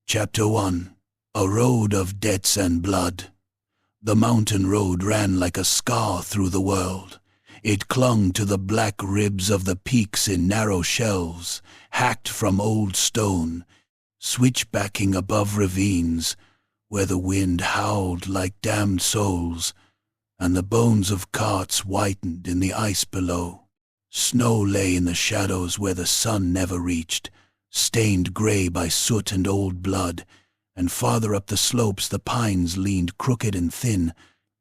Chapter 1. A Road of Debts and Blood. The mountain road ran like a scar through the world. It clung to the black ribs of the peaks in narrow shelves, hacked from old stone, switchbacking above ravines, where the wind howled like damned souls, and the bones of carts whitened in the ice below. Snow lay in the shadows where the sun never reached, stained grey by soot and old blood, and farther up the slopes the pines leaned crooked and thin,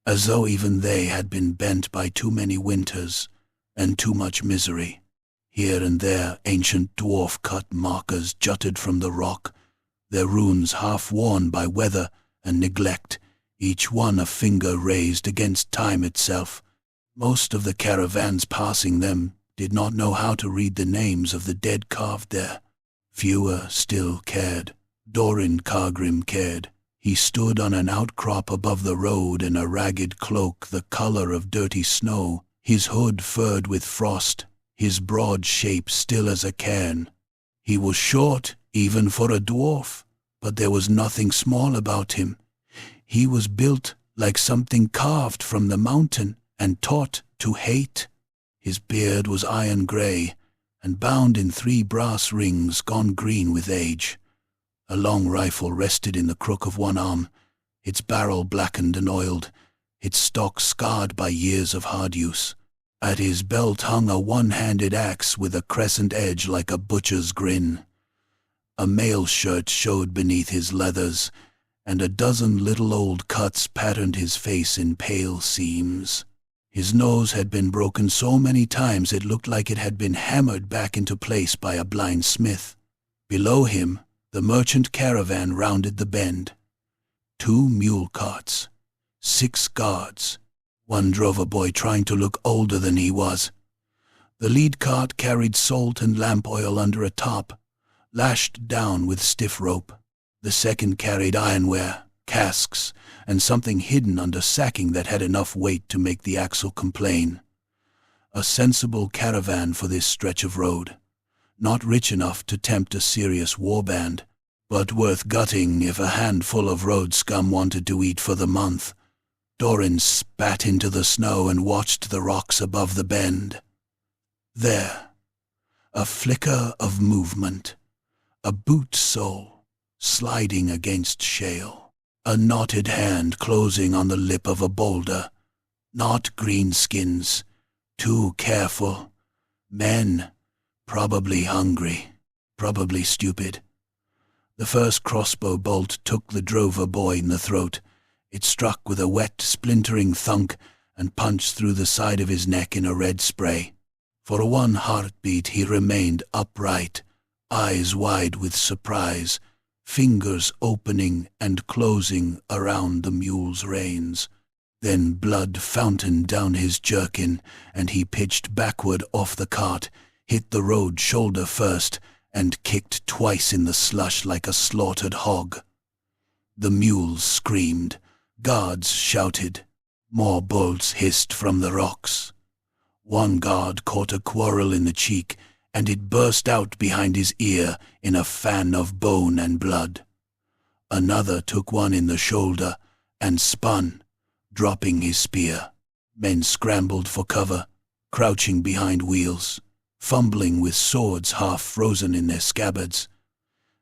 as though even they had been bent by too many winters and too much misery. Here and there ancient dwarf-cut markers jutted from the rock, their runes half worn by weather and neglect, each one a finger raised against time itself. Most of the caravans passing them did not know how to read the names of the dead carved there. Fewer still cared. Doran Cargrim cared. He stood on an outcrop above the road in a ragged cloak the color of dirty snow, his hood furred with frost, his broad shape still as a cairn. He was short, even for a dwarf, but there was nothing small about him. He was built like something carved from the mountain and taught to hate. His beard was iron grey, and bound in 3 brass rings gone green with age. A long rifle rested in the crook of one arm, its barrel blackened and oiled, its stock scarred by years of hard use. At his belt hung a one-handed axe with a crescent edge like a butcher's grin. A mail shirt showed beneath his leathers, and a dozen little old cuts patterned his face in pale seams. His nose had been broken so many times it looked like it had been hammered back into place by a blind smith. Below him, the merchant caravan rounded the bend. 2 mule carts, 6 guards. One drove a boy trying to look older than he was. The lead cart carried salt and lamp oil under a top, lashed down with stiff rope. The second carried ironware, casks, and something hidden under sacking that had enough weight to make the axle complain. A sensible caravan for this stretch of road. Not rich enough to tempt a serious warband, but worth gutting if a handful of road scum wanted to eat for the month. Doran spat into the snow and watched the rocks above the bend. There, a flicker of movement, a boot sole sliding against shale, a knotted hand closing on the lip of a boulder. Not greenskins, too careful. Men, probably hungry, probably stupid. The first crossbow bolt took the drover boy in the throat. It struck with a wet, splintering thunk and punched through the side of his neck in a red spray. For one heartbeat he remained upright, eyes wide with surprise, fingers opening and closing around the mule's reins. Then blood fountained down his jerkin, and he pitched backward off the cart, hit the road shoulder first, and kicked twice in the slush like a slaughtered hog. The mules screamed. Guards shouted. More bolts hissed from the rocks. One guard caught a quarrel in the cheek, and it burst out behind his ear in a fan of bone and blood. Another took one in the shoulder and spun, dropping his spear. Men scrambled for cover, crouching behind wheels, fumbling with swords half frozen in their scabbards.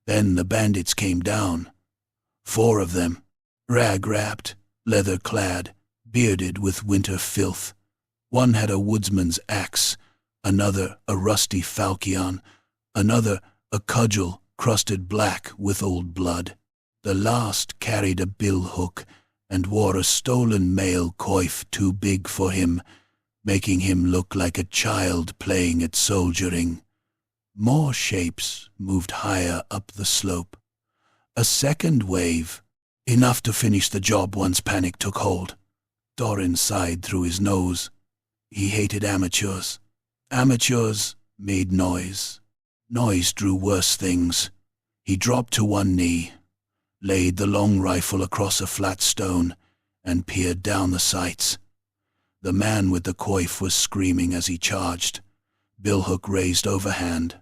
Then the bandits came down. 4 of them, rag-wrapped, leather-clad, bearded with winter filth. One had a woodsman's axe, another a rusty falchion, another a cudgel crusted black with old blood. The last carried a bill-hook and wore a stolen mail coif too big for him, making him look like a child playing at soldiering. More shapes moved higher up the slope. A second wave, enough to finish the job once panic took hold. Doran sighed through his nose. He hated amateurs. Amateurs made noise. Noise drew worse things. He dropped to one knee, laid the long rifle across a flat stone, and peered down the sights. The man with the coif was screaming as he charged, billhook raised overhand.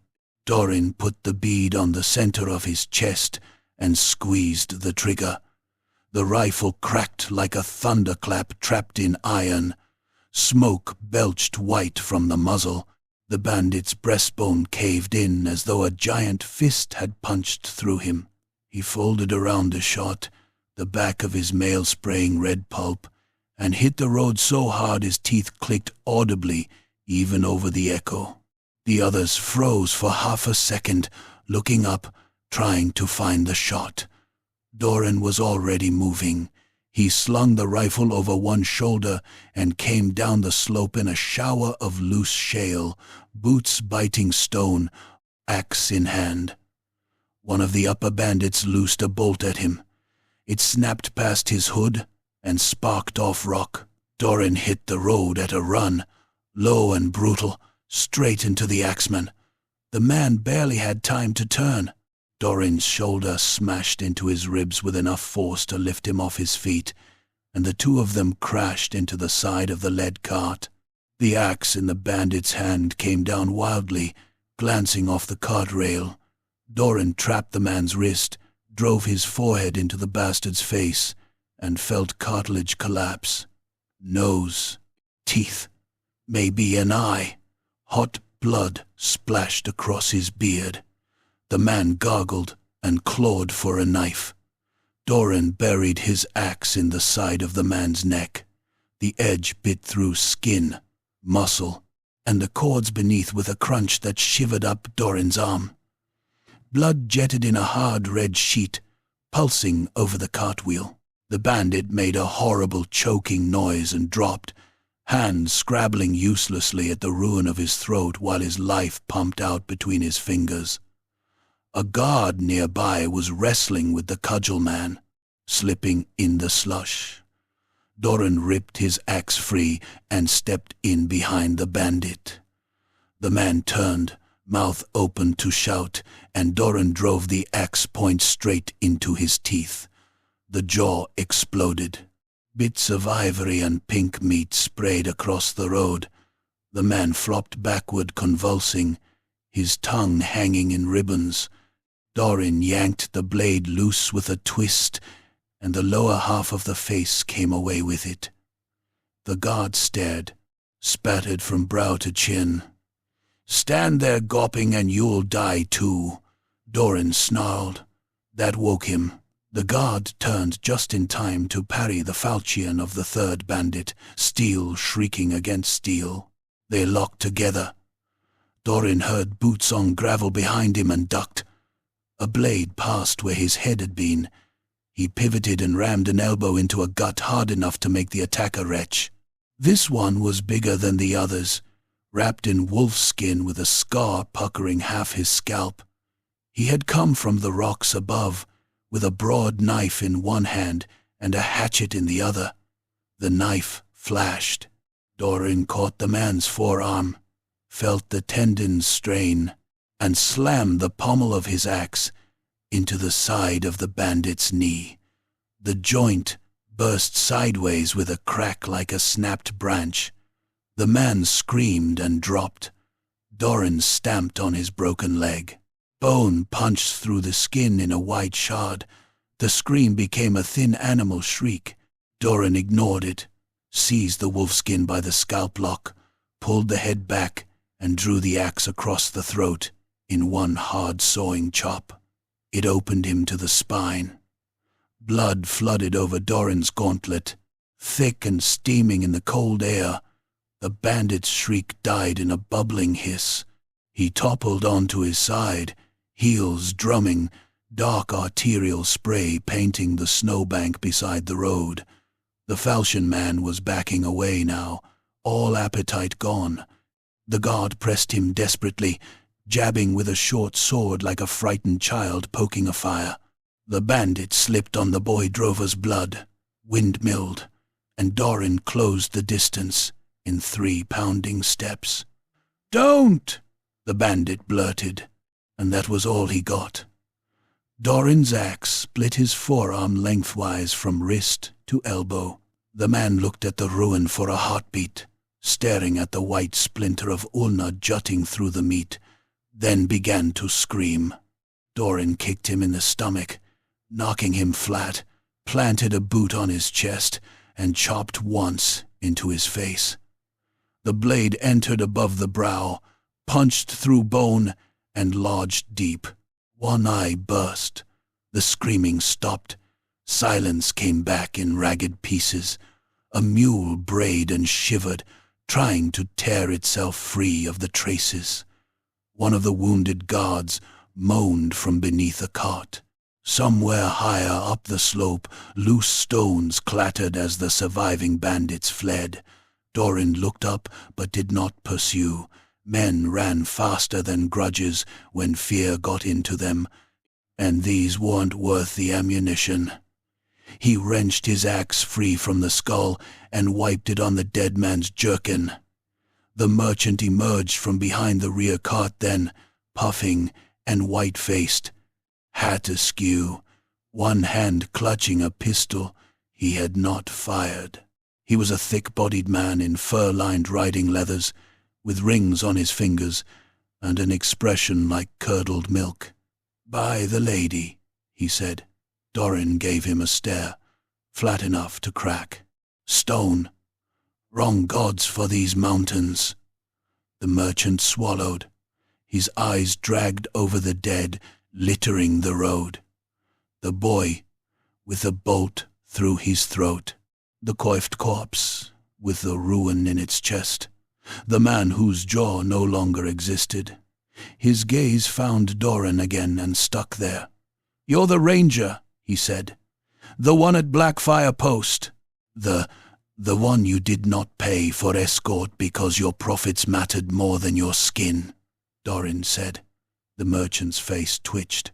Doran put the bead on the center of his chest and squeezed the trigger. The rifle cracked like a thunderclap trapped in iron. Smoke belched white from the muzzle. The bandit's breastbone caved in as though a giant fist had punched through him. He folded around the shot, the back of his mail spraying red pulp, and hit the road so hard his teeth clicked audibly, even over the echo. The others froze for half a second, looking up, trying to find the shot. Doran was already moving. He slung the rifle over one shoulder and came down the slope in a shower of loose shale, boots biting stone, axe in hand. One of the upper bandits loosed a bolt at him. It snapped past his hood and sparked off rock. Doran hit the road at a run, low and brutal, straight into the axeman. The man barely had time to turn. Doran's shoulder smashed into his ribs with enough force to lift him off his feet, and the two of them crashed into the side of the lead cart. The axe in the bandit's hand came down wildly, glancing off the cart rail. Doran trapped the man's wrist, drove his forehead into the bastard's face, and felt cartilage collapse. Nose, teeth, maybe an eye. Hot blood splashed across his beard. The man gargled and clawed for a knife. Doran buried his axe in the side of the man's neck. The edge bit through skin, muscle, and the cords beneath with a crunch that shivered up Doran's arm. Blood jetted in a hard red sheet, pulsing over the cartwheel. The bandit made a horrible choking noise and dropped, hands scrabbling uselessly at the ruin of his throat while his life pumped out between his fingers. A guard nearby was wrestling with the cudgel man, slipping in the slush. Doran ripped his axe free and stepped in behind the bandit. The man turned, mouth open to shout, and Doran drove the axe point straight into his teeth. The jaw exploded. Bits of ivory and pink meat sprayed across the road. The man flopped backward, convulsing, his tongue hanging in ribbons. Doran yanked the blade loose with a twist, and the lower half of the face came away with it. The guard stared, spattered from brow to chin. "Stand there gawping and you'll die too," Doran snarled. That woke him. The guard turned just in time to parry the falchion of the third bandit, steel shrieking against steel. They locked together. Doran heard boots on gravel behind him and ducked. A blade passed where his head had been. He pivoted and rammed an elbow into a gut hard enough to make the attacker retch. This one was bigger than the others, wrapped in wolf skin with a scar puckering half his scalp. He had come from the rocks above, with a broad knife in one hand and a hatchet in the other. The knife flashed. Doran caught the man's forearm, felt the tendons strain, and slammed the pommel of his axe into the side of the bandit's knee. The joint burst sideways with a crack like a snapped branch. The man screamed and dropped. Doran stamped on his broken leg. Bone punched through the skin in a white shard. The scream became a thin animal shriek. Doran ignored it, seized the wolfskin by the scalp lock, pulled the head back, and drew the axe across the throat in one hard sawing chop. It opened him to the spine. Blood flooded over Doran's gauntlet, thick and steaming in the cold air. The bandit's shriek died in a bubbling hiss. He toppled onto his side, heels drumming, dark arterial spray painting the snowbank beside the road. The falchion man was backing away now, all appetite gone. The guard pressed him desperately, jabbing with a short sword like a frightened child poking a fire. The bandit slipped on the boy drover's blood, windmilled, and Doran closed the distance in 3 pounding steps. "Don't!" the bandit blurted, and that was all he got. Doran's axe split his forearm lengthwise from wrist to elbow. The man looked at the ruin for a heartbeat, staring at the white splinter of ulna jutting through the meat, then began to scream. Doran kicked him in the stomach, knocking him flat, planted a boot on his chest, and chopped once into his face. The blade entered above the brow, punched through bone, and lodged deep. One eye burst. The screaming stopped. Silence came back in ragged pieces. A mule brayed and shivered, trying to tear itself free of the traces. One of the wounded guards moaned from beneath a cart. Somewhere higher up the slope, loose stones clattered as the surviving bandits fled. Doran looked up but did not pursue. Men ran faster than grudges when fear got into them, and these weren't worth the ammunition. He wrenched his axe free from the skull and wiped it on the dead man's jerkin. The merchant emerged from behind the rear cart then, puffing and white-faced, hat askew, one hand clutching a pistol he had not fired. He was a thick-bodied man in fur-lined riding leathers, with rings on his fingers and an expression like curdled milk. "By the lady," he said. Doran gave him a stare, flat enough to crack. "Stone. Wrong gods for these mountains." The merchant swallowed. His eyes dragged over the dead, littering the road. The boy, with a bolt through his throat. The coiffed corpse, with the ruin in its chest. The man whose jaw no longer existed. His gaze found Doran again and stuck there. "You're the ranger," he said. "The one at Blackfire post. The one you did not pay for escort because your profits mattered more than your skin," Doran said. The merchant's face twitched.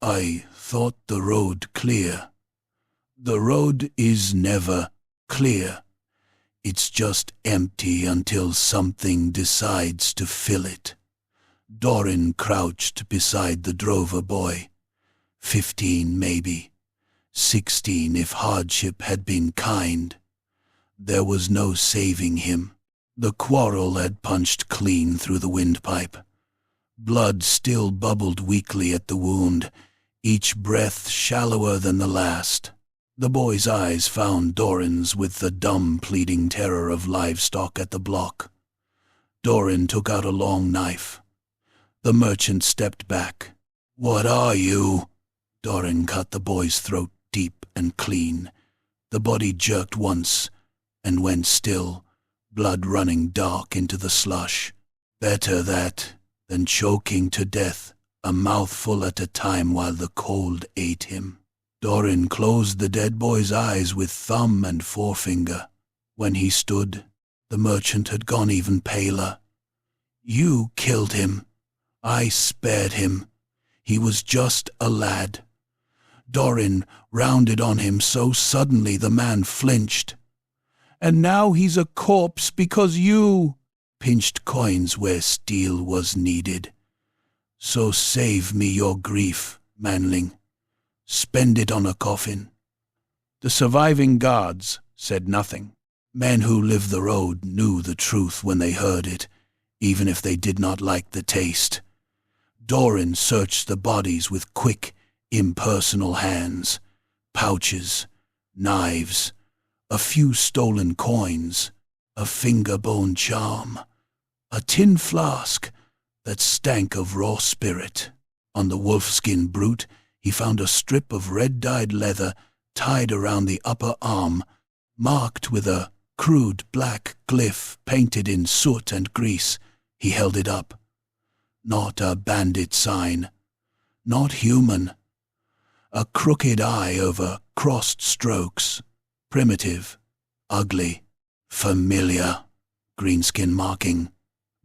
"I thought the road clear." "The road is never clear. It's just empty until something decides to fill it." Doran crouched beside the drover boy. 15 maybe. 16 if hardship had been kind. There was no saving him. The quarrel had punched clean through the windpipe. Blood still bubbled weakly at the wound, each breath shallower than the last. The boy's eyes found Doran's with the dumb, pleading terror of livestock at the block. Doran took out a long knife. The merchant stepped back. "What are you?" Doran cut the boy's throat deep and clean. The body jerked once and went still, blood running dark into the slush. Better that than choking to death, a mouthful at a time while the cold ate him. Doran closed the dead boy's eyes with thumb and forefinger. When he stood, the merchant had gone even paler. "You killed him. I spared him. He was just a lad." Doran rounded on him so suddenly the man flinched. "And now he's a corpse because you pinched coins where steel was needed. So save me your grief, manling. Spend it on a coffin." The surviving guards said nothing. Men who lived the road knew the truth when they heard it, even if they did not like the taste. Doran searched the bodies with quick, impersonal hands. Pouches, knives, a few stolen coins, a finger-bone charm, a tin flask that stank of raw spirit. On the wolfskin brute, he found a strip of red-dyed leather tied around the upper arm, marked with a crude black glyph painted in soot and grease. He held it up. Not a bandit sign. Not human. A crooked eye over crossed strokes. Primitive. Ugly. Familiar. Greenskin marking.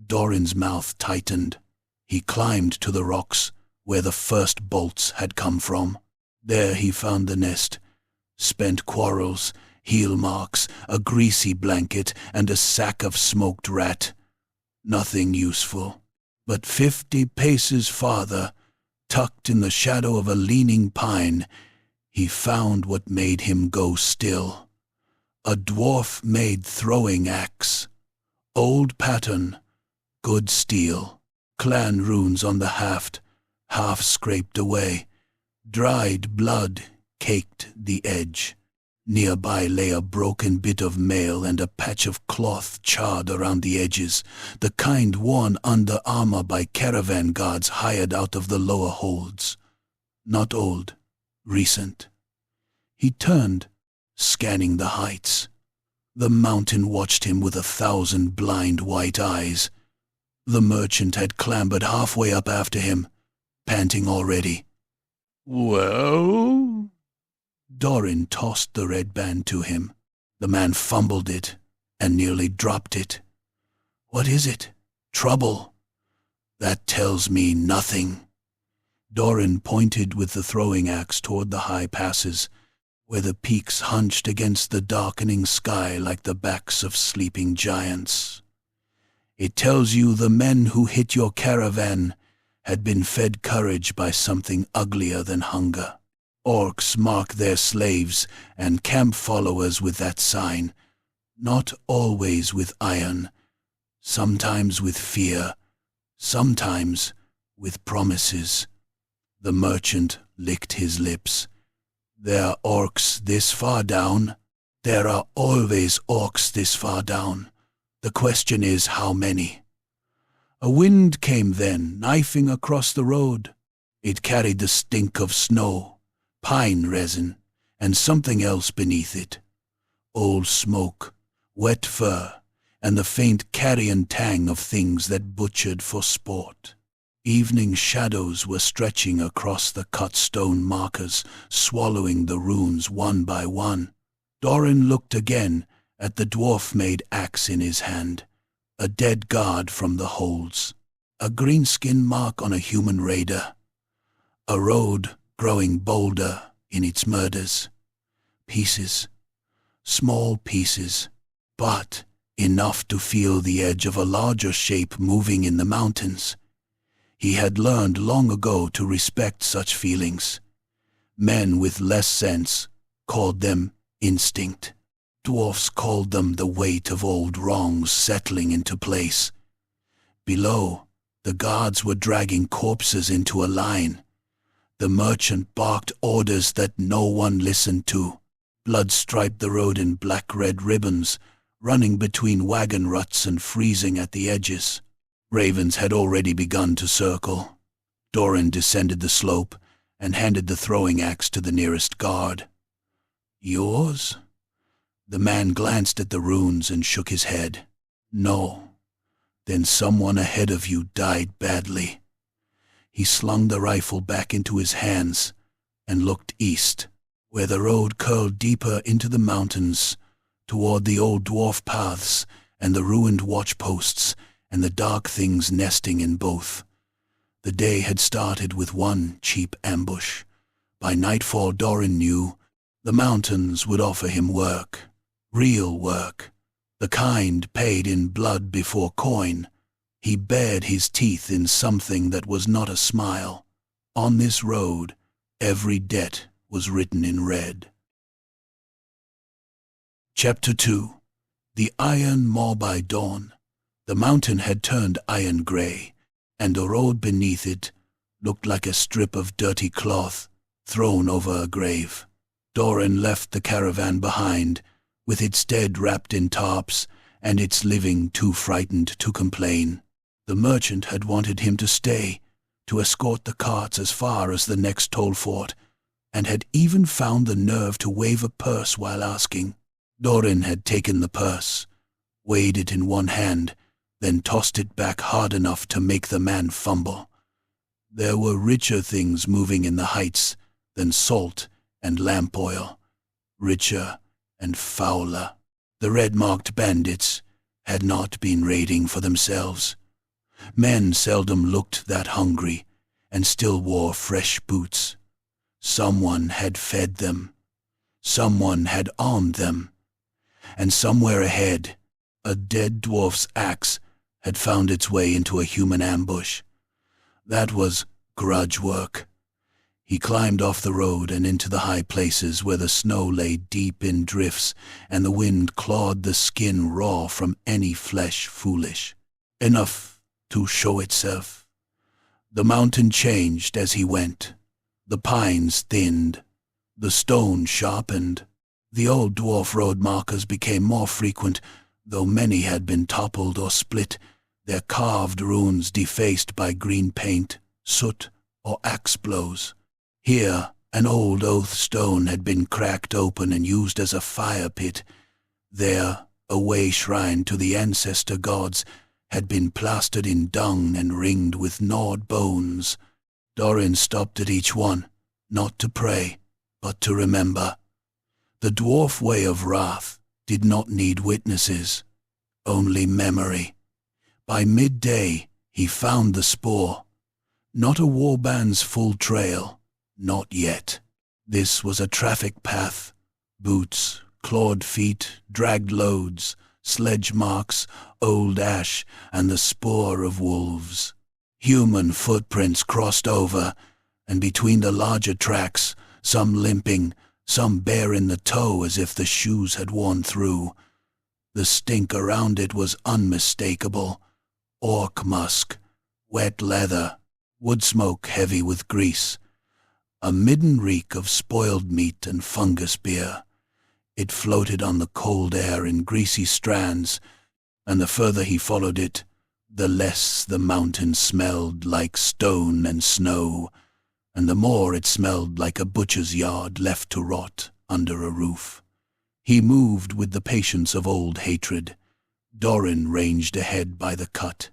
Doran's mouth tightened. He climbed to the rocks where the first bolts had come from. There he found the nest. Spent quarrels, heel marks, a greasy blanket, and a sack of smoked rat. Nothing useful. But 50 paces farther, tucked in the shadow of a leaning pine, he found what made him go still. A dwarf-made throwing axe. Old pattern, good steel. Clan runes on the haft, half scraped away. Dried blood caked the edge. Nearby lay a broken bit of mail and a patch of cloth charred around the edges, the kind worn under armor by caravan guards hired out of the lower holds. Not old, recent. He turned, scanning the heights. The mountain watched him with 1,000 blind white eyes. The merchant had clambered halfway up after him, panting already. "Well?" Doran tossed the red band to him. The man fumbled it and nearly dropped it. "What is it? Trouble?" "That tells me nothing." Doran pointed with the throwing axe toward the high passes, where the peaks hunched against the darkening sky like the backs of sleeping giants. "It tells you the men who hit your caravan had been fed courage by something uglier than hunger. Orcs mark their slaves and camp followers with that sign, not always with iron, sometimes with fear, sometimes with promises." The merchant licked his lips. "There are orcs this far down. There are always orcs this far down. The question is how many." A wind came then, knifing across the road. It carried the stink of snow, pine resin, and something else beneath it. Old smoke, wet fur, and the faint carrion tang of things that butchered for sport. Evening shadows were stretching across the cut stone markers, swallowing the runes one by one. Doran looked again at the dwarf-made axe in his hand, a dead guard from the holds, a greenskin mark on a human raider, a road growing bolder in its murders. Pieces, small pieces, but enough to feel the edge of a larger shape moving in the mountains. He had learned long ago to respect such feelings. Men with less sense called them instinct. Dwarfs called them the weight of old wrongs settling into place. Below, the guards were dragging corpses into a line. The merchant barked orders that no one listened to. Blood striped the road in black-red ribbons, running between wagon ruts and freezing at the edges. Ravens had already begun to circle. Doran descended the slope and handed the throwing axe to the nearest guard. "Yours?" The man glanced at the runes and shook his head. "No. Then someone ahead of you died badly." He slung the rifle back into his hands and looked east, where the road curled deeper into the mountains, toward the old dwarf paths and the ruined watchposts and the dark things nesting in both. The day had started with one cheap ambush. By nightfall, Doran knew the mountains would offer him work, real work, the kind paid in blood before coin. He bared his teeth in something that was not a smile. On this road, every debt was written in red. Chapter 2. The Iron Maw by Dawn. The mountain had turned iron gray, and the road beneath it looked like a strip of dirty cloth thrown over a grave. Doran left the caravan behind, with its dead wrapped in tarps and its living too frightened to complain. The merchant had wanted him to stay, to escort the carts as far as the next toll fort, and had even found the nerve to wave a purse while asking. Doran had taken the purse, weighed it in one hand, then tossed it back hard enough to make the man fumble. There were richer things moving in the heights than salt and lamp oil, richer and fouler. The red-marked bandits had not been raiding for themselves. Men seldom looked that hungry and still wore fresh boots. Someone had fed them. Someone had armed them. And somewhere ahead, a dead dwarf's axe had found its way into a human ambush. That was grudge work. He climbed off the road and into the high places where the snow lay deep in drifts and the wind clawed the skin raw from any flesh foolish. Enough to show itself. The mountain changed as he went. The pines thinned, the stone sharpened. The old dwarf road markers became more frequent, though many had been toppled or split, their carved runes defaced by green paint, soot, or axe blows. Here, an old oath stone had been cracked open and used as a fire pit. There, a way shrine to the ancestor gods had been plastered in dung and ringed with gnawed bones. Dorin stopped at each one, not to pray, but to remember. The dwarf way of wrath did not need witnesses, only memory. By midday, he found the spoor. Not a warband's full trail, not yet. This was a traffic path. Boots, clawed feet, dragged loads, sledge marks, old ash, and the spoor of wolves. Human footprints crossed over, and between the larger tracks, some limping, some bare in the toe as if the shoes had worn through. The stink around it was unmistakable. Orc musk, wet leather, wood smoke heavy with grease, a midden reek of spoiled meat and fungus beer. It floated on the cold air in greasy strands, and the further he followed it, the less the mountain smelled like stone and snow, and the more it smelled like a butcher's yard left to rot under a roof. He moved with the patience of old hatred. Dorin ranged ahead by the cut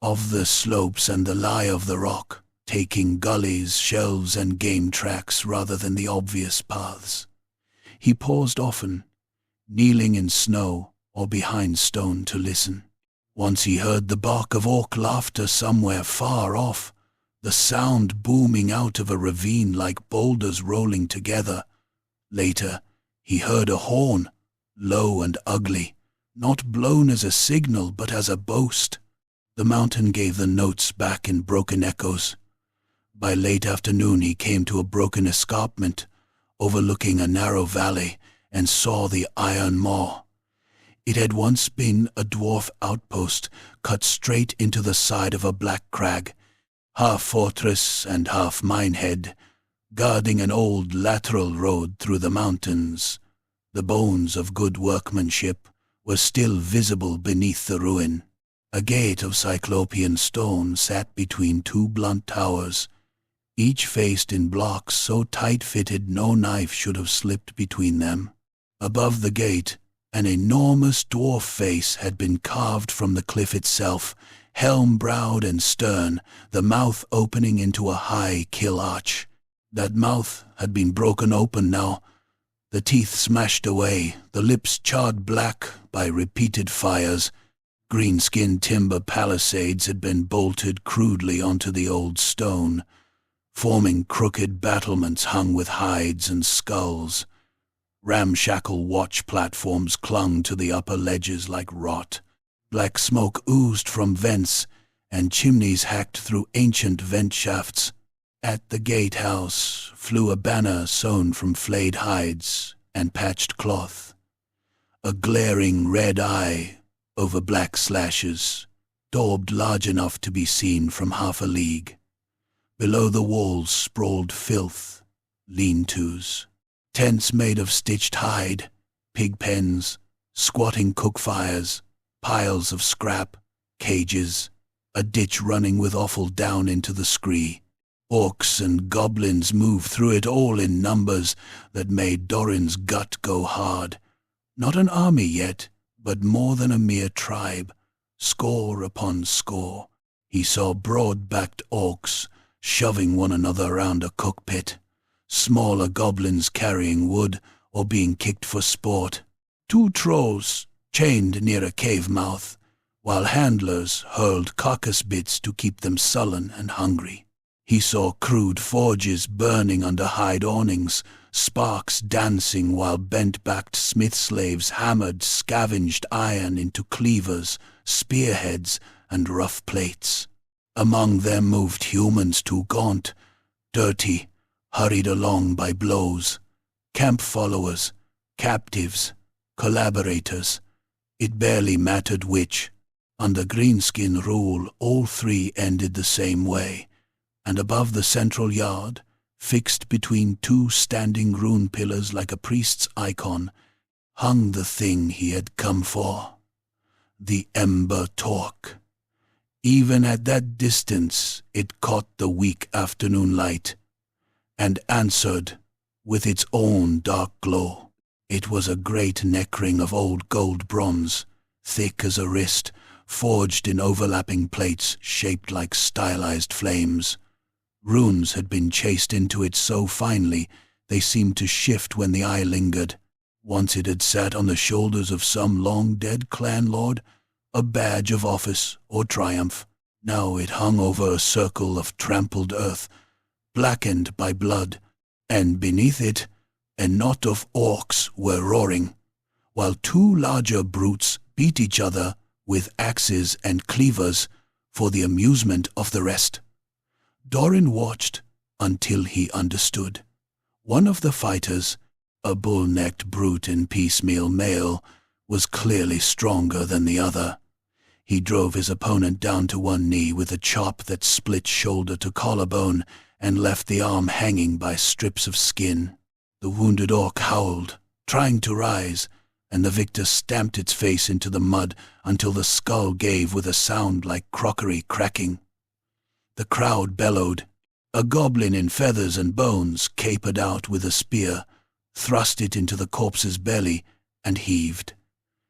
of the slopes and the lie of the rock, taking gullies, shelves, and game tracks rather than the obvious paths. He paused often, kneeling in snow or behind stone to listen. Once he heard the bark of orc laughter somewhere far off, the sound booming out of a ravine like boulders rolling together. Later, he heard a horn, low and ugly, not blown as a signal but as a boast. The mountain gave the notes back in broken echoes. By late afternoon he came to a broken escarpment, overlooking a narrow valley, and saw the Iron Maw. It had once been a dwarf outpost cut straight into the side of a black crag, half fortress and half minehead, guarding an old lateral road through the mountains. The bones of good workmanship were still visible beneath the ruin. A gate of cyclopean stone sat between two blunt towers, each faced in blocks so tight-fitted no knife should have slipped between them. Above the gate, an enormous dwarf face had been carved from the cliff itself, helm-browed and stern, the mouth opening into a high kill arch. That mouth had been broken open now, the teeth smashed away, the lips charred black by repeated fires. Greenskin timber palisades had been bolted crudely onto the old stone, forming crooked battlements hung with hides and skulls. Ramshackle watch platforms clung to the upper ledges like rot. Black smoke oozed from vents, and chimneys hacked through ancient vent shafts. At the gatehouse flew a banner sewn from flayed hides and patched cloth. A glaring red eye over black slashes, daubed large enough to be seen from half a league. Below the walls sprawled filth, lean-tos, tents made of stitched hide, pig pens, squatting cook fires, piles of scrap, cages, a ditch running with offal down into the scree. Orcs and goblins moved through it all in numbers that made Dorin's gut go hard. Not an army yet, but more than a mere tribe, score upon score. He saw broad-backed orcs shoving one another around a cookpit, smaller goblins carrying wood or being kicked for sport, two trolls chained near a cave mouth, while handlers hurled carcass bits to keep them sullen and hungry. He saw crude forges burning under hide awnings, sparks dancing while bent-backed smith slaves hammered scavenged iron into cleavers, spearheads, and rough plates. Among them moved humans too gaunt, dirty, hurried along by blows. Camp followers, captives, collaborators. It barely mattered which. Under greenskin rule, all three ended the same way. And above the central yard, Fixed between two standing rune pillars like a priest's icon, hung the thing he had come for, the ember torque. Even at that distance it caught the weak afternoon light, and answered with its own dark glow. It was a great neckring of old gold bronze, thick as a wrist, forged in overlapping plates shaped like stylized flames. Runes had been chased into it so finely they seemed to shift when the eye lingered. Once it had sat on the shoulders of some long-dead clan lord, a badge of office or triumph. Now it hung over a circle of trampled earth, blackened by blood, and beneath it a knot of orcs were roaring, while two larger brutes beat each other with axes and cleavers for the amusement of the rest. Doran watched until he understood. One of the fighters, a bull-necked brute in piecemeal mail, was clearly stronger than the other. He drove his opponent down to one knee with a chop that split shoulder to collarbone and left the arm hanging by strips of skin. The wounded orc howled, trying to rise, and the victor stamped its face into the mud until the skull gave with a sound like crockery cracking. The crowd bellowed. A goblin in feathers and bones capered out with a spear, thrust it into the corpse's belly, and heaved.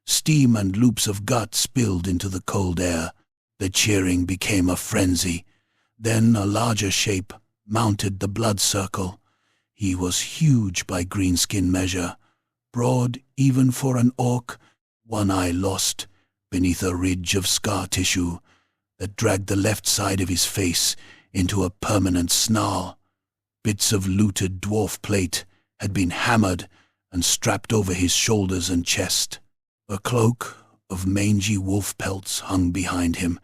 Steam and loops of gut spilled into the cold air. The cheering became a frenzy. Then a larger shape mounted the blood circle. He was huge by greenskin measure, broad even for an orc, one eye lost beneath a ridge of scar tissue that dragged the left side of his face into a permanent snarl. Bits of looted dwarf plate had been hammered and strapped over his shoulders and chest. A cloak of mangy wolf pelts hung behind him,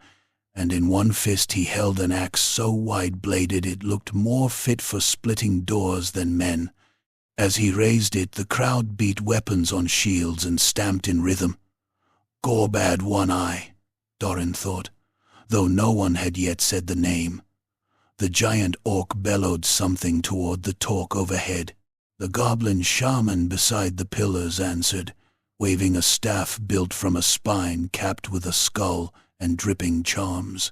and in one fist he held an axe so wide-bladed it looked more fit for splitting doors than men. As he raised it, the crowd beat weapons on shields and stamped in rhythm. Gorbad One Eye, Doran thought, though no one had yet said the name. The giant orc bellowed something toward the talk overhead. The goblin shaman beside the pillars answered, waving a staff built from a spine capped with a skull and dripping charms.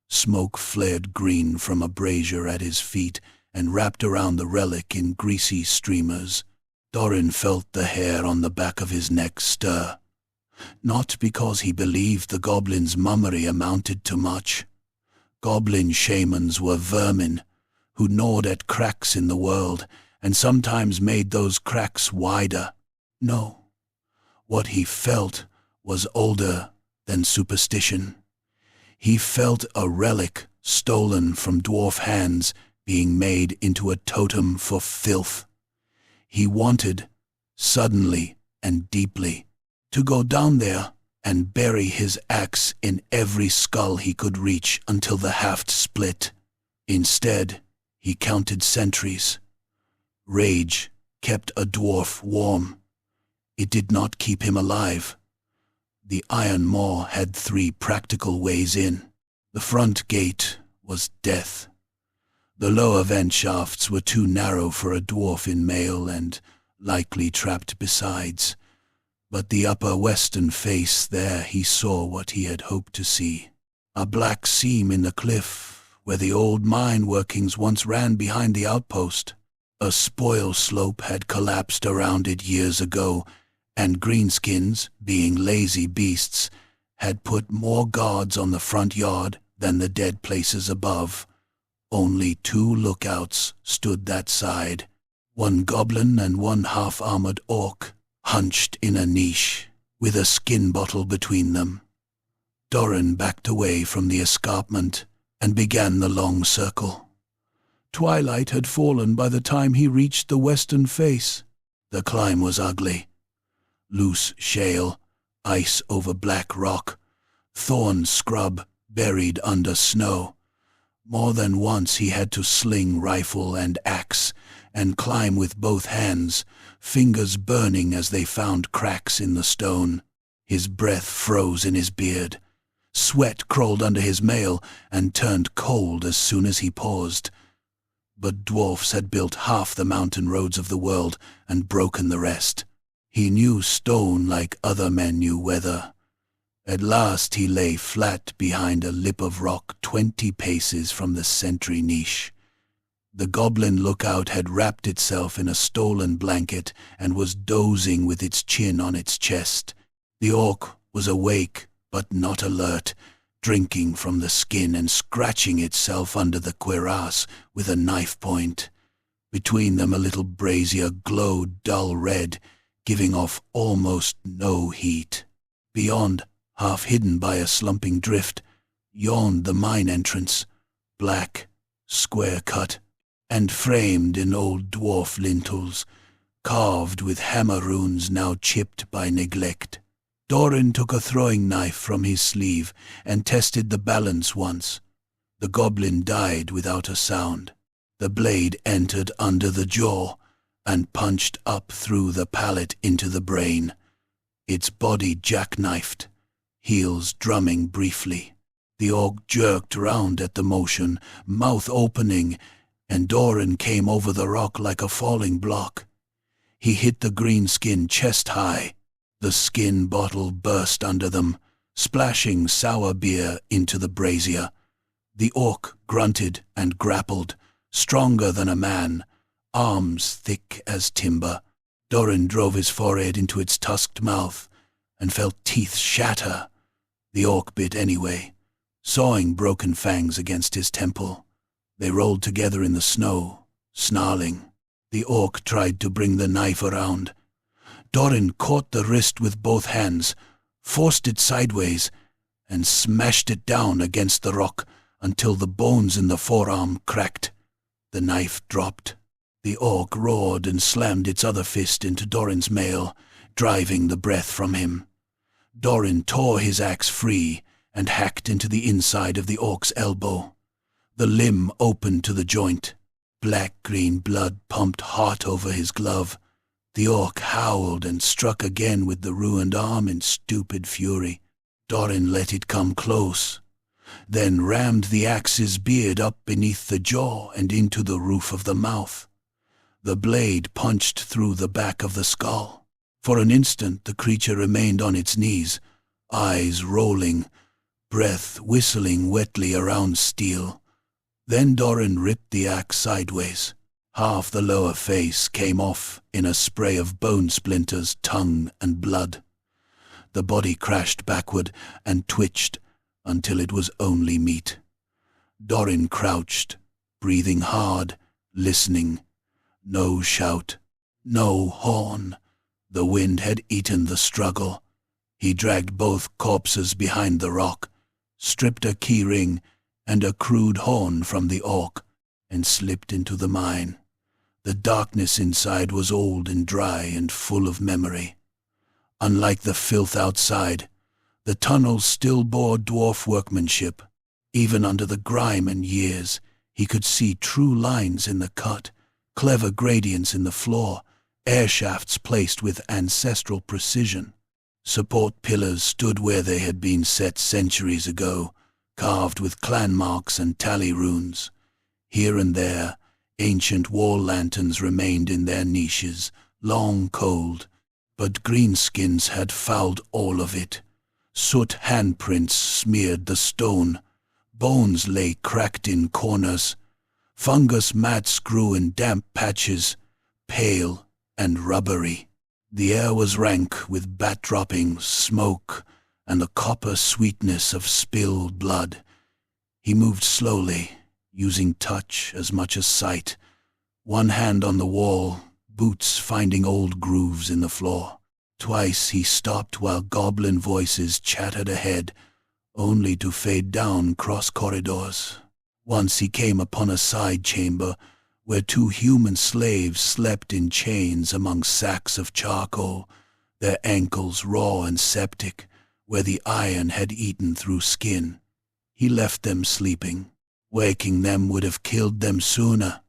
Smoke flared green from a brazier at his feet and wrapped around the relic in greasy streamers. Doran felt the hair on the back of his neck stir. Not because he believed the goblin's mummery amounted to much. Goblin shamans were vermin who gnawed at cracks in the world and sometimes made those cracks wider. No, what he felt was older than superstition. He felt a relic stolen from dwarf hands being made into a totem for filth. He wanted, suddenly and deeply, to go down there and bury his axe in every skull he could reach until the haft split. Instead, he counted centuries. Rage kept a dwarf warm. It did not keep him alive. The iron maw had 3 practical ways in. The front gate was death. The lower vent shafts were too narrow for a dwarf in mail and likely trapped besides. But the upper western face, there he saw what he had hoped to see. A black seam in the cliff where the old mine workings once ran behind the outpost. A spoil slope had collapsed around it years ago, and greenskins, being lazy beasts, had put more guards on the front yard than the dead places above. Only 2 lookouts stood that side, one goblin and one half-armored orc, hunched in a niche, with a skin bottle between them. Doran backed away from the escarpment and began the long circle. Twilight had fallen by the time he reached the western face. The climb was ugly. Loose shale, ice over black rock, thorn scrub buried under snow. More than once he had to sling rifle and axe and climb with both hands, fingers burning as they found cracks in the stone. His breath froze in his beard. Sweat crawled under his mail and turned cold as soon as he paused. but dwarfs had built half the mountain roads of the world and broken the rest. He knew stone like other men knew weather. At last he lay flat behind a lip of rock 20 paces from the sentry niche. The goblin lookout had wrapped itself in a stolen blanket and was dozing with its chin on its chest. The orc was awake but not alert, drinking from the skin and scratching itself under the cuirass with a knife point. Between them a little brazier glowed dull red, giving off almost no heat. Beyond, half hidden by a slumping drift, yawned the mine entrance, black, square-cut, and framed in old dwarf lintels, carved with hammer runes now chipped by neglect. Doran took a throwing knife from his sleeve and tested the balance once. The goblin died without a sound. The blade entered under the jaw and punched up through the palate into the brain. Its body jackknifed, heels drumming briefly. The orc jerked round at the motion, mouth opening, and Doran came over the rock like a falling block. He hit the greenskin chest high. The skin bottle burst under them, splashing sour beer into the brazier. The orc grunted and grappled, stronger than a man, arms thick as timber. Doran drove his forehead into its tusked mouth and felt teeth shatter. The orc bit anyway, sawing broken fangs against his temple. They rolled together in the snow, snarling. The orc tried to bring the knife around. Doran caught the wrist with both hands, forced it sideways, and smashed it down against the rock until the bones in the forearm cracked. The knife dropped. The orc roared and slammed its other fist into Doran's mail, driving the breath from him. Doran tore his axe free and hacked into the inside of the orc's elbow. The limb opened to the joint. Black-green blood pumped hot over his glove. The orc howled and struck again with the ruined arm in stupid fury. Doran let it come close, then rammed the axe's beard up beneath the jaw and into the roof of the mouth. The blade punched through the back of the skull. For an instant the creature remained on its knees, eyes rolling, breath whistling wetly around steel. Then Doran ripped the axe sideways. Half the lower face came off in a spray of bone splinters, tongue, and blood. The body crashed backward and twitched until it was only meat. Doran crouched, breathing hard, listening. No shout, no horn. The wind had eaten the struggle. He dragged both corpses behind the rock, stripped a key ring and a crude horn from the orc, and slipped into the mine. The darkness inside was old and dry and full of memory. Unlike the filth outside, the tunnels still bore dwarf workmanship. Even under the grime and years, he could see true lines in the cut, clever gradients in the floor, air shafts placed with ancestral precision. Support pillars stood where they had been set centuries ago, carved with clan marks and tally runes. Here and there, ancient wall lanterns remained in their niches, long cold, but greenskins had fouled all of it. Soot handprints smeared the stone. Bones lay cracked in corners. Fungus mats grew in damp patches, pale and rubbery. The air was rank with bat droppings, smoke, and the copper sweetness of spilled blood. He moved slowly, using touch as much as sight, one hand on the wall, boots finding old grooves in the floor. Twice he stopped while goblin voices chattered ahead, only to fade down cross corridors. Once he came upon a side chamber where 2 human slaves slept in chains among sacks of charcoal, their ankles raw and septic, where the iron had eaten through skin. He left them sleeping. Waking them would have killed them sooner.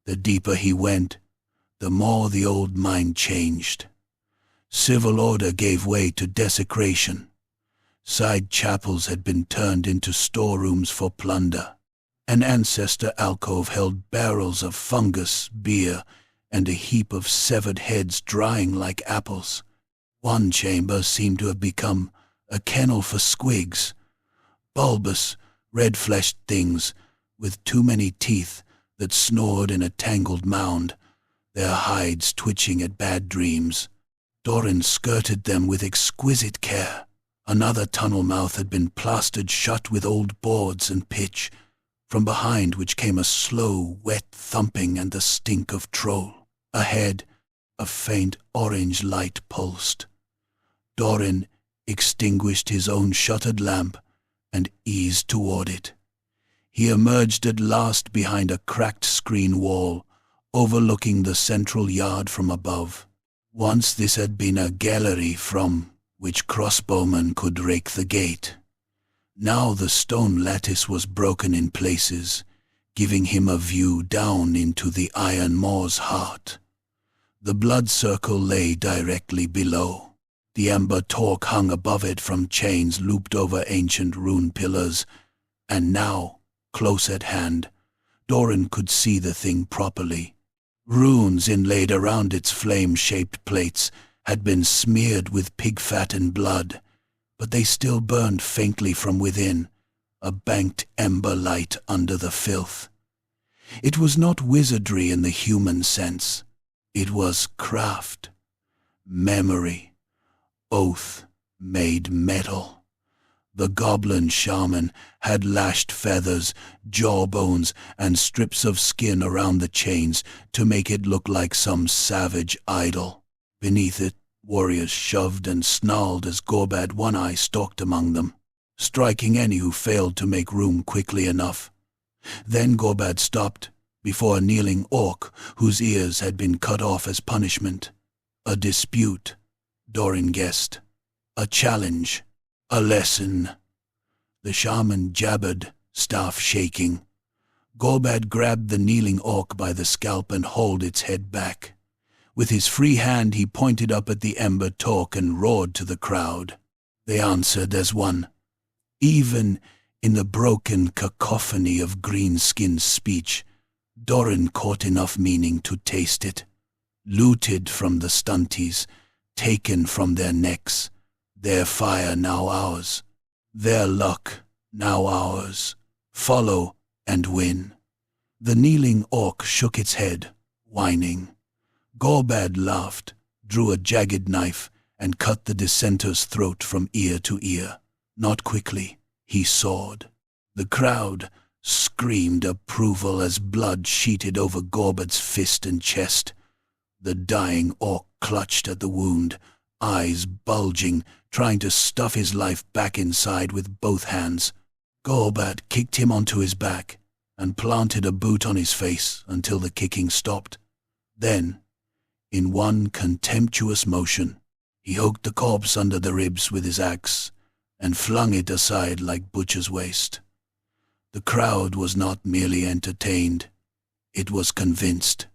The deeper he went, the more the old mind changed. Civil order gave way to desecration. Side chapels had been turned into storerooms for plunder. An ancestor alcove held barrels of fungus, beer, and a heap of severed heads drying like apples. One chamber seemed to have become a kennel for squigs, bulbous, red-fleshed things with too many teeth that snored in a tangled mound, their hides twitching at bad dreams. Doran skirted them with exquisite care. Another tunnel mouth had been plastered shut with old boards and pitch, from behind which came a slow, wet thumping and the stink of troll. Ahead, a faint orange light pulsed. Doran extinguished his own shuttered lamp and eased toward it. He emerged at last behind a cracked screen wall, overlooking the central yard from above. Once this had been a gallery from which crossbowmen could rake the gate. Now the stone lattice was broken in places, giving him a view down into the iron moor's heart. The blood circle lay directly below. The amber torque hung above it from chains looped over ancient rune pillars, and now, close at hand, Doran could see the thing properly. Runes inlaid around its flame-shaped plates had been smeared with pig fat and blood, but they still burned faintly from within, a banked ember light under the filth. It was not wizardry in the human sense. It was craft, memory, oath made metal. The goblin shaman had lashed feathers, jawbones, and strips of skin around the chains to make it look like some savage idol. Beneath it, warriors shoved and snarled as Gorbad One-Eye stalked among them, striking any who failed to make room quickly enough. Then Gorbad stopped before a kneeling orc whose ears had been cut off as punishment. A dispute, Doran guessed. A challenge. A lesson. The shaman jabbered, staff shaking. Gorbad grabbed the kneeling orc by the scalp and hauled its head back. With his free hand he pointed up at the ember torque and roared to the crowd. They answered as one. Even in the broken cacophony of Greenskin's speech, Doran caught enough meaning to taste it. Looted from the stunties, taken from their necks, their fire now ours, their luck now ours. Follow and win. The kneeling orc shook its head, whining. Gorbad laughed, drew a jagged knife, and cut the dissenter's throat from ear to ear. Not quickly, he sawed. The crowd screamed approval as blood sheeted over Gorbad's fist and chest. The dying orc clutched at the wound, eyes bulging, trying to stuff his life back inside with both hands. Gorbad kicked him onto his back and planted a boot on his face until the kicking stopped. Then, in one contemptuous motion, he hooked the corpse under the ribs with his axe and flung it aside like butcher's waste. The crowd was not merely entertained, it was convinced.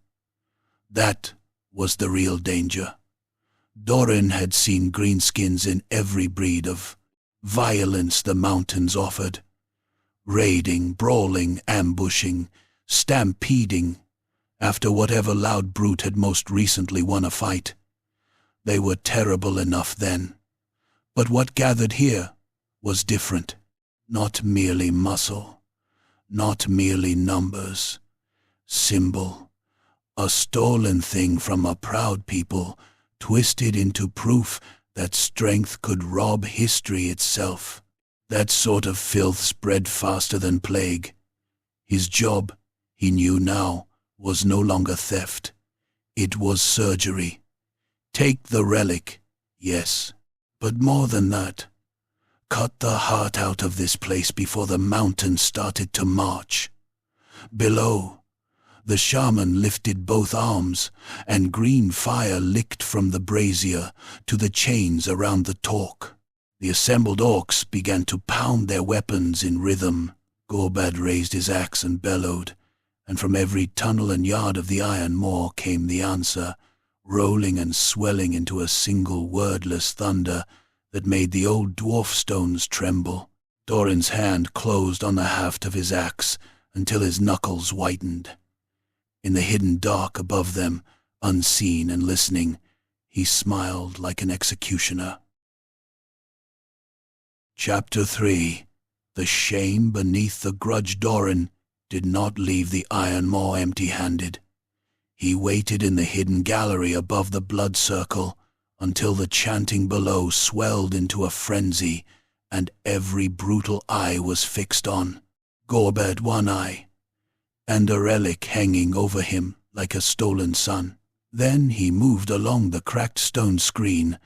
That was the real danger. Doran had seen greenskins in every breed of violence the mountains offered. Raiding, brawling, ambushing, stampeding, after whatever loud brute had most recently won a fight. They were terrible enough then. But what gathered here was different. Not merely muscle, not merely numbers. Symbol, a stolen thing from a proud people, twisted into proof that strength could rob history itself. That sort of filth spread faster than plague. His job, he knew now, was no longer theft. It was surgery. Take the relic, yes, but more than that. Cut the heart out of this place before the mountain started to march. Below, the shaman lifted both arms, and green fire licked from the brazier to the chains around the torque. The assembled orcs began to pound their weapons in rhythm. Gorbad raised his axe and bellowed, and from every tunnel and yard of the iron moor came the answer, rolling and swelling into a single wordless thunder that made the old dwarf stones tremble. Doran's hand closed on the haft of his axe until his knuckles whitened. In the hidden dark above them, unseen and listening, he smiled like an executioner. Chapter 3. The shame beneath the grudge. Doran did not leave the iron maw empty-handed. He waited in the hidden gallery above the blood circle until the chanting below swelled into a frenzy and every brutal eye was fixed on Gorbad One Eye, and a relic hanging over him like a stolen sun. Then he moved along the cracked stone screen,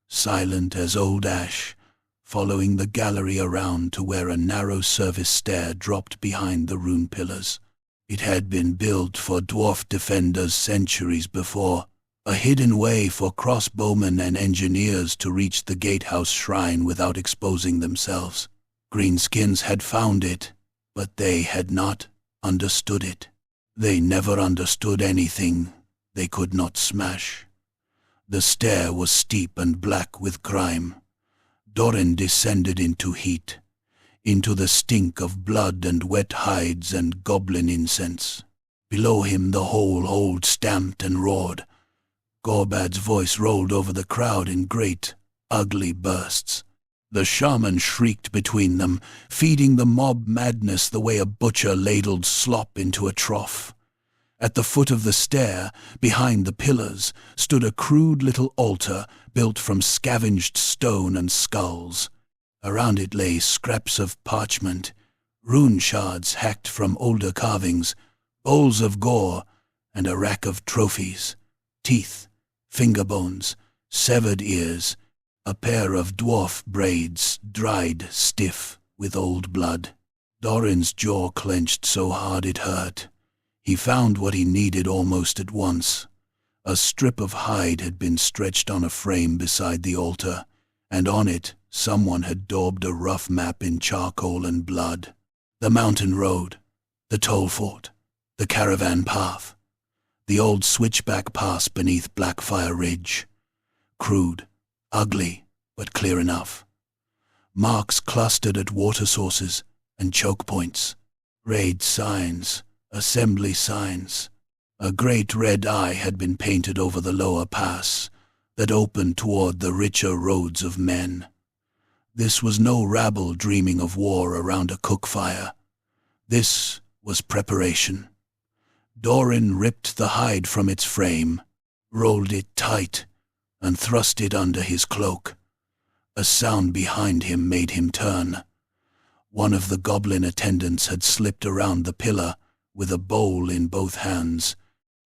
silent as old ash, following the gallery around to where a narrow service stair dropped behind the rune pillars. It had been built for dwarf defenders centuries before, a hidden way for crossbowmen and engineers to reach the gatehouse shrine without exposing themselves. Greenskins had found it, but they had not understood it. They never understood anything they could not smash. The stair was steep and black with crime. Doran descended into heat, into the stink of blood and wet hides and goblin incense. Below him the whole hold stamped and roared. Gorbad's voice rolled over the crowd in great, ugly bursts. The shaman shrieked between them, feeding the mob madness the way a butcher ladled slop into a trough. At the foot of the stair, behind the pillars, stood a crude little altar built from scavenged stone and skulls. Around it lay scraps of parchment, rune shards hacked from older carvings, bowls of gore, and a rack of trophies, teeth, finger bones, severed ears, a pair of dwarf braids dried stiff with old blood. Doran's jaw clenched so hard it hurt. He found what he needed almost at once. A strip of hide had been stretched on a frame beside the altar, and on it someone had daubed a rough map in charcoal and blood. The mountain road, the toll fort, the caravan path, the old switchback pass beneath Blackfire Ridge. Crude, ugly, but clear enough. Marks clustered at water sources and choke points. Raid signs, assembly signs. A great red eye had been painted over the lower pass that opened toward the richer roads of men. This was no rabble dreaming of war around a cook fire. This was preparation. Doran ripped the hide from its frame, rolled it tight, and thrust it under his cloak. A sound behind him made him turn. One of the goblin attendants had slipped around the pillar with a bowl in both hands,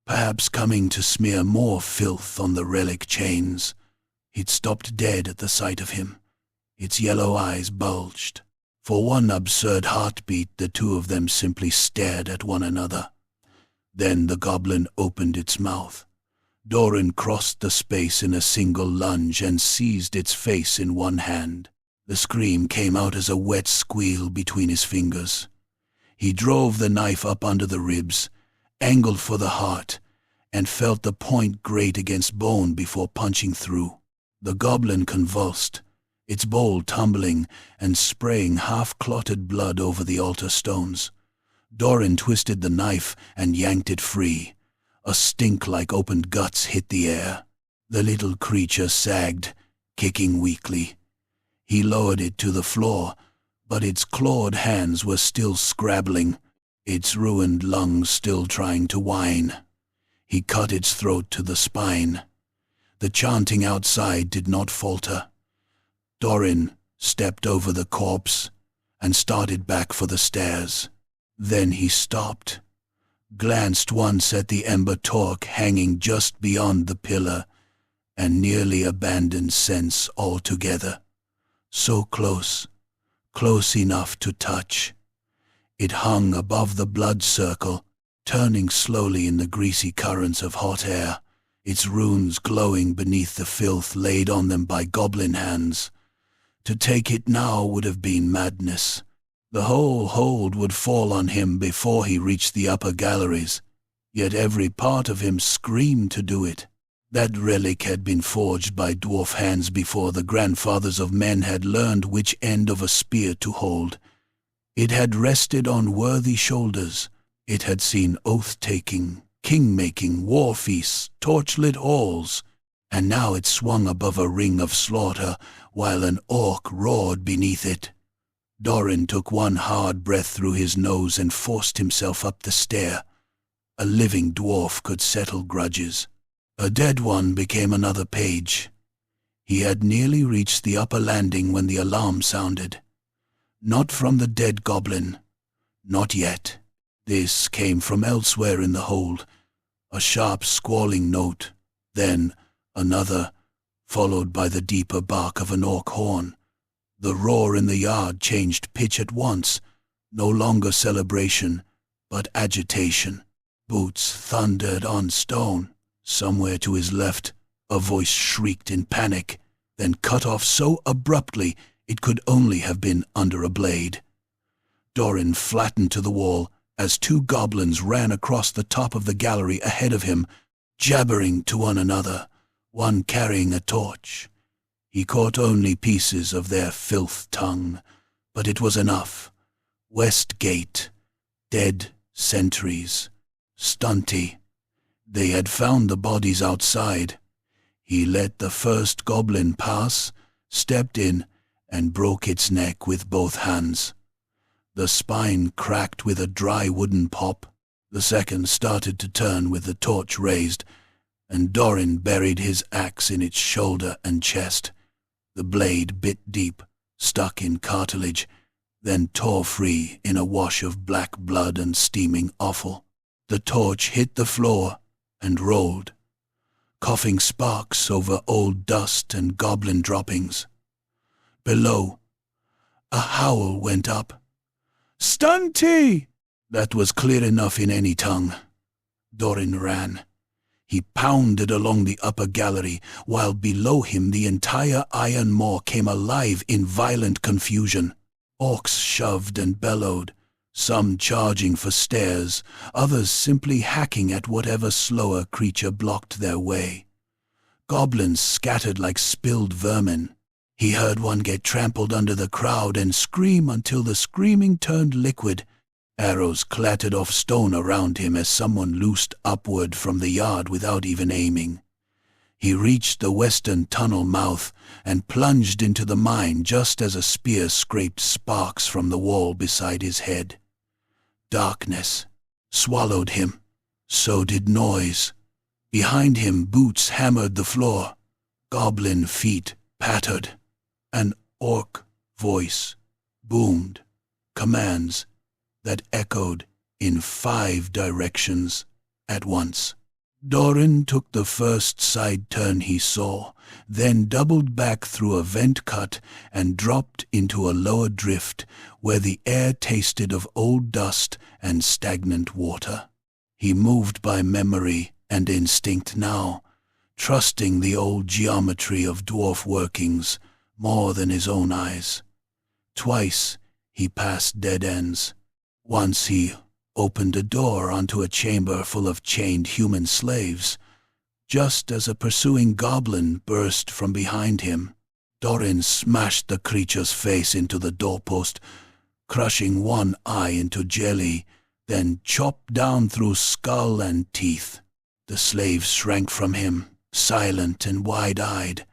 perhaps coming to smear more filth on the relic chains. He'd stopped dead at the sight of him. Its yellow eyes bulged. For one absurd heartbeat, the two of them simply stared at one another. Then the goblin opened its mouth. Doran crossed the space in a single lunge and seized its face in one hand. The scream came out as a wet squeal between his fingers. He drove the knife up under the ribs, angled for the heart, and felt the point grate against bone before punching through. The goblin convulsed, its bowl tumbling and spraying half-clotted blood over the altar stones. Doran twisted the knife and yanked it free. A stink like opened guts hit the air. The little creature sagged, kicking weakly. He lowered it to the floor, but its clawed hands were still scrabbling, its ruined lungs still trying to whine. He cut its throat to the spine. The chanting outside did not falter. Doran stepped over the corpse and started back for the stairs. Then he stopped, glanced once at the ember torque hanging just beyond the pillar, and nearly abandoned sense altogether. So close, close enough to touch. It hung above the blood circle, turning slowly in the greasy currents of hot air, its runes glowing beneath the filth laid on them by goblin hands. To take it now would have been madness. The whole hold would fall on him before he reached the upper galleries, yet every part of him screamed to do it. That relic had been forged by dwarf hands before the grandfathers of men had learned which end of a spear to hold. It had rested on worthy shoulders. It had seen oath-taking, king-making, war feasts, torch-lit halls, and now it swung above a ring of slaughter while an orc roared beneath it. Doran took one hard breath through his nose and forced himself up the stair. A living dwarf could settle grudges. A dead one became another page. He had nearly reached the upper landing when the alarm sounded. Not from the dead goblin. Not yet. This came from elsewhere in the hold. A sharp, squalling note. Then another, followed by the deeper bark of an orc horn. The roar in the yard changed pitch at once. No longer celebration, but agitation. Boots thundered on stone. Somewhere to his left, a voice shrieked in panic, then cut off so abruptly it could only have been under a blade. Doran flattened to the wall as two goblins ran across the top of the gallery ahead of him, jabbering to one another, one carrying a torch. He caught only pieces of their filth tongue, but it was enough. West Gate, dead sentries, stunty. They had found the bodies outside. He let the first goblin pass, stepped in, and broke its neck with both hands. The spine cracked with a dry wooden pop. The second started to turn with the torch raised, and Doran buried his axe in its shoulder and chest. The blade bit deep, stuck in cartilage, then tore free in a wash of black blood and steaming offal. The torch hit the floor and rolled, coughing sparks over old dust and goblin droppings. Below, a howl went up. "Stunty!" That was clear enough in any tongue. Doran ran. He pounded along the upper gallery, while below him the entire iron maw came alive in violent confusion. Orcs shoved and bellowed, some charging for stairs, others simply hacking at whatever slower creature blocked their way. Goblins scattered like spilled vermin. He heard one get trampled under the crowd and scream until the screaming turned liquid. Arrows clattered off stone around him as someone loosed upward from the yard without even aiming. He reached the western tunnel mouth and plunged into the mine just as a spear scraped sparks from the wall beside his head. Darkness swallowed him. So did noise. Behind him, boots hammered the floor. Goblin feet pattered. An orc voice boomed commands that echoed in 5 directions at once. Doran took the first side turn he saw, then doubled back through a vent cut and dropped into a lower drift where the air tasted of old dust and stagnant water. He moved by memory and instinct now, trusting the old geometry of dwarf workings more than his own eyes. Twice he passed dead ends. Once he opened a door onto a chamber full of chained human slaves, just as a pursuing goblin burst from behind him. Doran smashed the creature's face into the doorpost, crushing one eye into jelly, then chopped down through skull and teeth. The slaves shrank from him, silent and wide-eyed,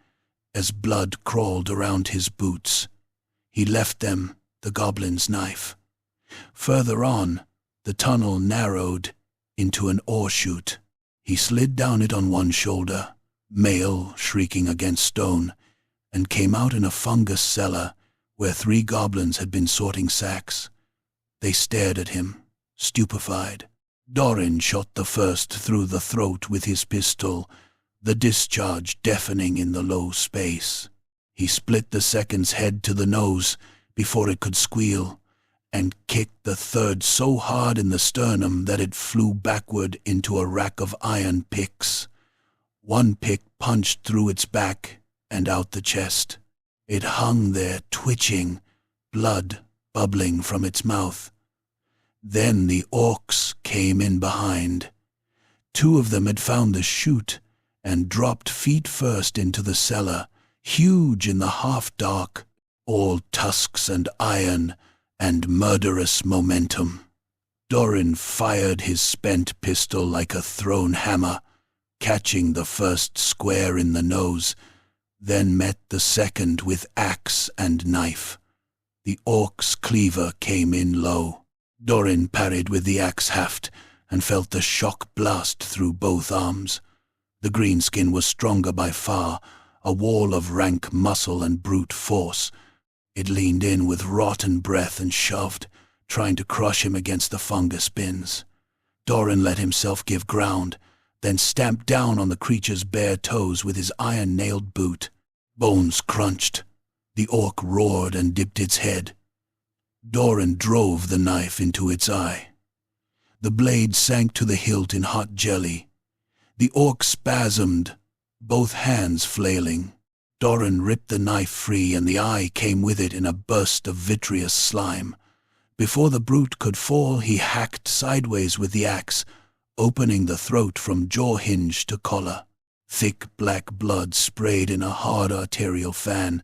as blood crawled around his boots. He left them the goblin's knife. Further on, the tunnel narrowed into an ore chute. He slid down it on one shoulder, mail shrieking against stone, and came out in a fungus cellar where 3 goblins had been sorting sacks. They stared at him, stupefied. Doran shot the first through the throat with his pistol, the discharge deafening in the low space. He split the second's head to the nose before it could squeal, and kicked the third so hard in the sternum that it flew backward into a rack of iron picks. One pick punched through its back and out the chest. It hung there twitching, blood bubbling from its mouth. Then the orcs came in behind. 2 of them had found the chute and dropped feet first into the cellar, huge in the half-dark, all tusks and iron, and murderous momentum. Doran fired his spent pistol like a thrown hammer, catching the first square in the nose, then met the second with axe and knife. The orc's cleaver came in low. Doran parried with the axe haft and felt the shock blast through both arms. The greenskin was stronger by far, a wall of rank muscle and brute force. It leaned in with rotten breath and shoved, trying to crush him against the fungus bins. Doran let himself give ground, then stamped down on the creature's bare toes with his iron-nailed boot. Bones crunched. The orc roared and dipped its head. Doran drove the knife into its eye. The blade sank to the hilt in hot jelly. The orc spasmed, both hands flailing. Doran ripped the knife free, and the eye came with it in a burst of vitreous slime. Before the brute could fall, he hacked sideways with the axe, opening the throat from jaw hinge to collar. Thick black blood sprayed in a hard arterial fan,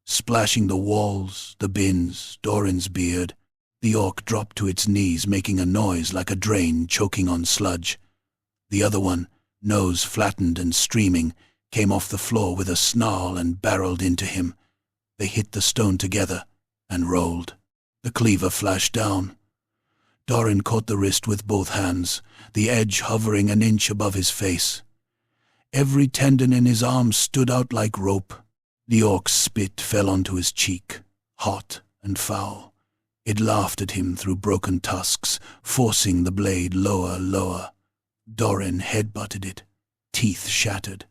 splashing the walls, the bins, Doran's beard. The orc dropped to its knees, making a noise like a drain choking on sludge. The other one, nose flattened and streaming, came off the floor with a snarl and barreled into him. They hit the stone together and rolled. The cleaver flashed down. Doran caught the wrist with both hands, the edge hovering an inch above his face. Every tendon in his arm stood out like rope. The orc's spit fell onto his cheek, hot and foul. It laughed at him through broken tusks, forcing the blade lower. Doran headbutted it, teeth shattered.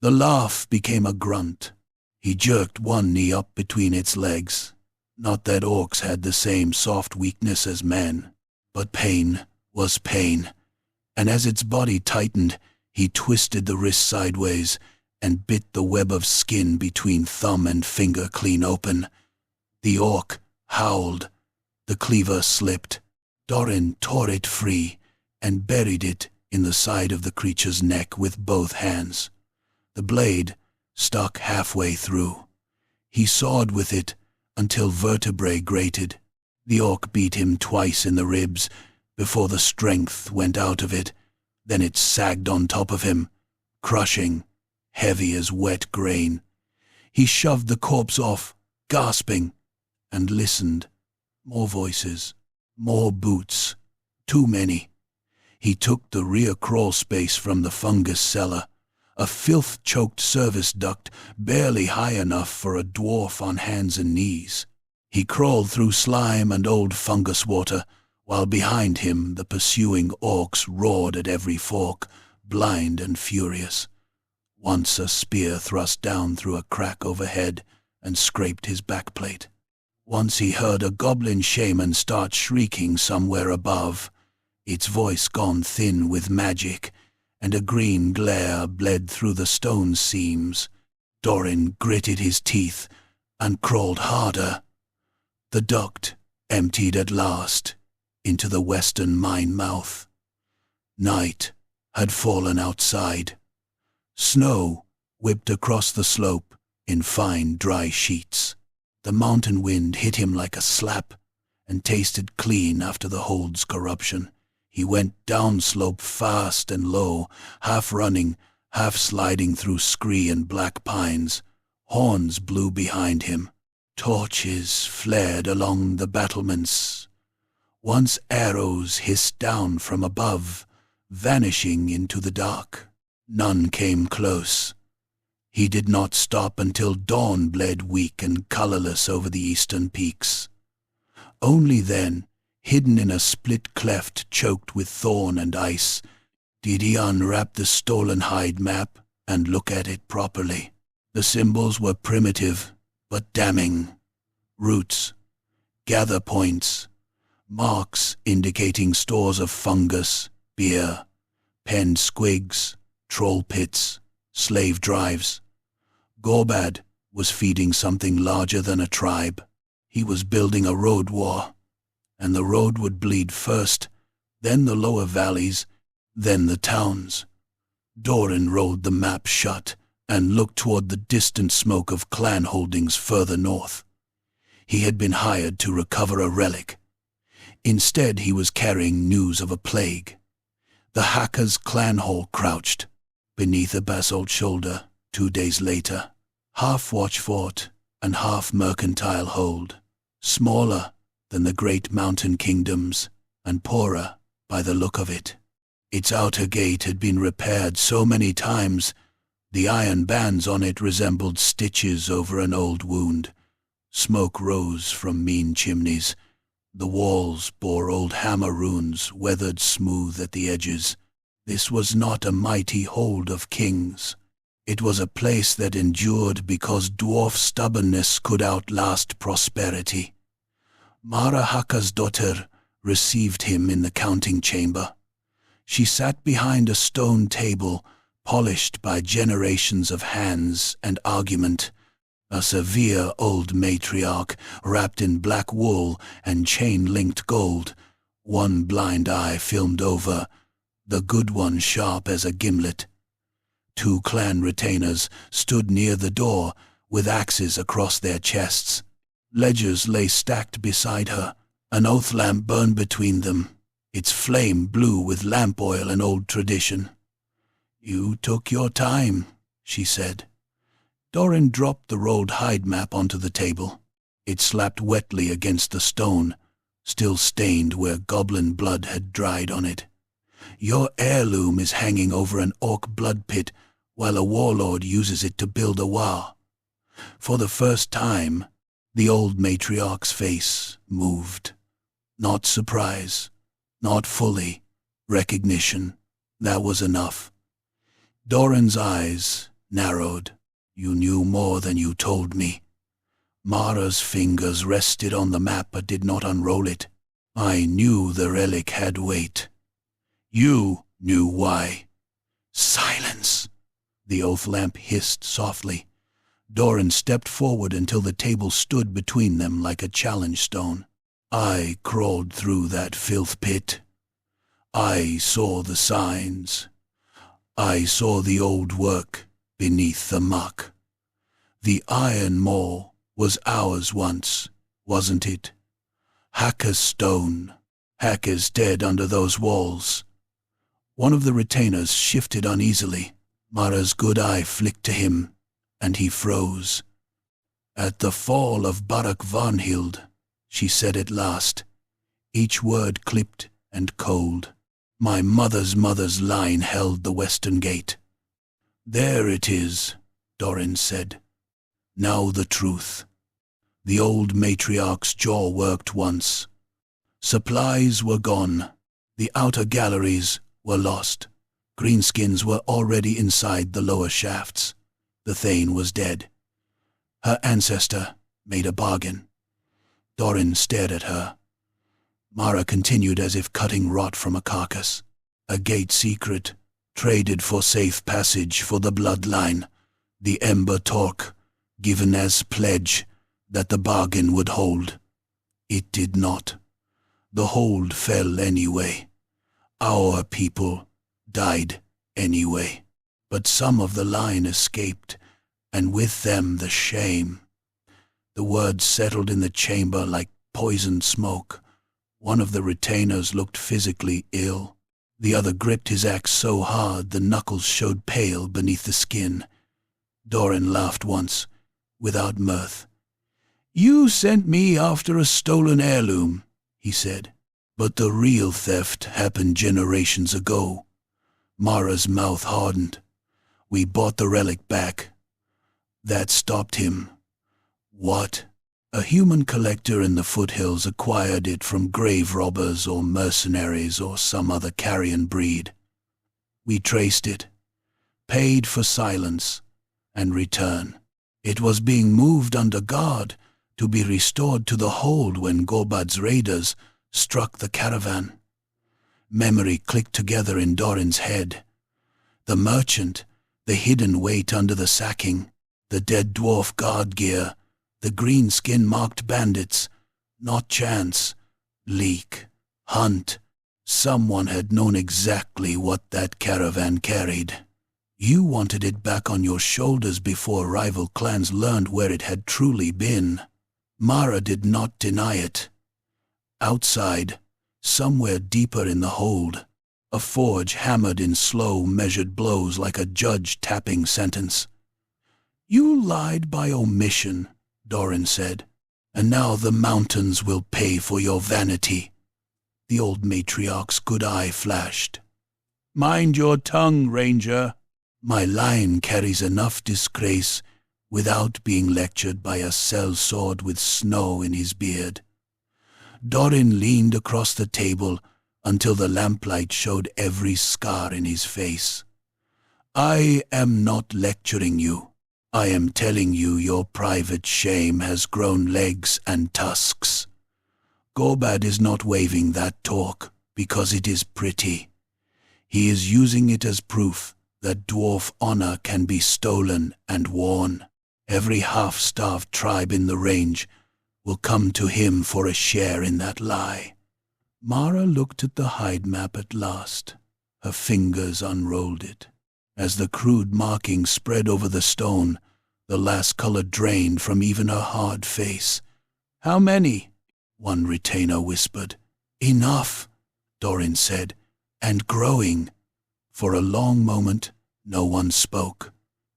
The laugh became a grunt. He jerked one knee up between its legs. Not that orcs had the same soft weakness as men, but pain was pain, and as its body tightened, he twisted the wrist sideways and bit the web of skin between thumb and finger clean open. The orc howled. The cleaver slipped. Doran tore it free and buried it in the side of the creature's neck with both hands. The blade stuck halfway through. He sawed with it until vertebrae grated. The orc beat him twice in the ribs before the strength went out of it. Then it sagged on top of him, crushing, heavy as wet grain. He shoved the corpse off, gasping, and listened. More voices, more boots, too many. He took the rear crawl space from the fungus cellar, a filth-choked service duct barely high enough for a dwarf on hands and knees. He crawled through slime and old fungus water, while behind him the pursuing orcs roared at every fork, blind and furious. Once a spear thrust down through a crack overhead and scraped his backplate. Once he heard a goblin shaman start shrieking somewhere above, its voice gone thin with magic, and a green glare bled through the stone seams. Doran gritted his teeth and crawled harder. The duct emptied at last into the western mine mouth. Night had fallen outside. Snow whipped across the slope in fine, dry sheets. The mountain wind hit him like a slap and tasted clean after the hold's corruption. He went downslope fast and low, half running, half sliding through scree and black pines. Horns blew behind him. Torches flared along the battlements. Once arrows hissed down from above, vanishing into the dark. None came close. He did not stop until dawn bled weak and colorless over the eastern peaks. Only then, hidden in a split cleft choked with thorn and ice, did he unwrap the stolen hide map and look at it properly. The symbols were primitive, but damning. Roots, gather points, marks indicating stores of fungus, beer, penned squigs, troll pits, slave drives. Gorbad was feeding something larger than a tribe. He was building a road war, and the road would bleed first, then the lower valleys, then the towns. Doran rolled the map shut and looked toward the distant smoke of clan holdings further north. he had been hired to recover a relic. Instead, he was carrying news of a plague. The hacker's clan hall crouched beneath a basalt shoulder 2 days later, half watch fort and half mercantile hold, smaller than the great mountain kingdoms and poorer by the look of it. Its outer gate had been repaired so many times, the iron bands on it resembled stitches over an old wound. Smoke rose from mean chimneys. The walls bore old hammer runes weathered smooth at the edges. This was not a mighty hold of kings. It was a place that endured because dwarf stubbornness could outlast prosperity. Mara Haka's daughter received him in the counting chamber. She sat behind a stone table polished by generations of hands and argument, a severe old matriarch wrapped in black wool and chain-linked gold, one blind eye filmed over, the good one sharp as a gimlet. 2 clan retainers stood near the door with axes across their chests. Ledgers lay stacked beside her. An oath lamp burned between them, its flame blue with lamp oil and old tradition. "You took your time," she said. Doran dropped the rolled hide map onto the table. It slapped wetly against the stone, still stained where goblin blood had dried on it. "Your heirloom is hanging over an orc blood pit while a warlord uses it to build a wa." For the first time, the old matriarch's face moved. Not surprise, not fully, recognition. That was enough. Doran's eyes narrowed. "You knew more than you told me." Mara's fingers rested on the map but did not unroll it. "I knew the relic had weight. You knew why." "Silence!" the oath lamp hissed softly. Doran stepped forward until the table stood between them like a challenge stone. "I crawled through that filth pit. I saw the signs. I saw the old work beneath the muck. The iron maw was ours once, wasn't it? Hacker's stone. Hacker's dead under those walls." One of the retainers shifted uneasily. Mara's good eye flicked to him, and he froze. "At the fall of Barak Varnhild," she said at last, each word clipped and cold. "My mother's mother's line held the western gate." "There it is," Doran said. "Now the truth." The old matriarch's jaw worked once. Supplies were gone. The outer galleries were lost. Greenskins were already inside the lower shafts. The Thane was dead. Her ancestor made a bargain. Doran stared at her. Mara continued as if cutting rot from a carcass. "A gate secret, traded for safe passage for the bloodline. The ember torque, given as pledge that the bargain would hold. It did not. The hold fell anyway. Our people died anyway. But some of the line escaped, and with them the shame." The words settled in the chamber like poisoned smoke. One of the retainers looked physically ill. The other gripped his axe so hard the knuckles showed pale beneath the skin. Doran laughed once, without mirth. "You sent me after a stolen heirloom," he said. "But the real theft happened generations ago." Mara's mouth hardened. "We bought the relic back. That stopped him." "What?" "A human collector in the foothills acquired it from grave robbers or mercenaries or some other carrion breed. We traced it, paid for silence, and return. It was being moved under guard to be restored to the hold when Gorbad's raiders struck the caravan." Memory clicked together in Doran's head. The merchant, the hidden weight under the sacking, the dead dwarf guard gear, the greenskin-marked bandits. Not chance, leak, hunt. Someone had known exactly what that caravan carried. You wanted it back on your shoulders before rival clans learned where it had truly been. Mara did not deny it. Outside, somewhere deeper in the hold, a forge hammered in slow, measured blows like a judge tapping sentence. "You lied by omission," Doran said, "and now the mountains will pay for your vanity." The old matriarch's good eye flashed. "Mind your tongue, Ranger. My line carries enough disgrace without being lectured by a sellsword with snow in his beard." Doran leaned across the table until the lamplight showed every scar in his face. "I am not lecturing you. I am telling you your private shame has grown legs and tusks. Gorbad is not waving that talk because it is pretty. He is using it as proof that dwarf honor can be stolen and worn. Every half-starved tribe in the range will come to him for a share in that lie." Mara looked at the hide map at last. Her fingers unrolled it. As the crude markings spread over the stone, the last color drained from even her hard face. "How many?" one retainer whispered. "Enough," Doran said, "and growing." For a long moment, no one spoke.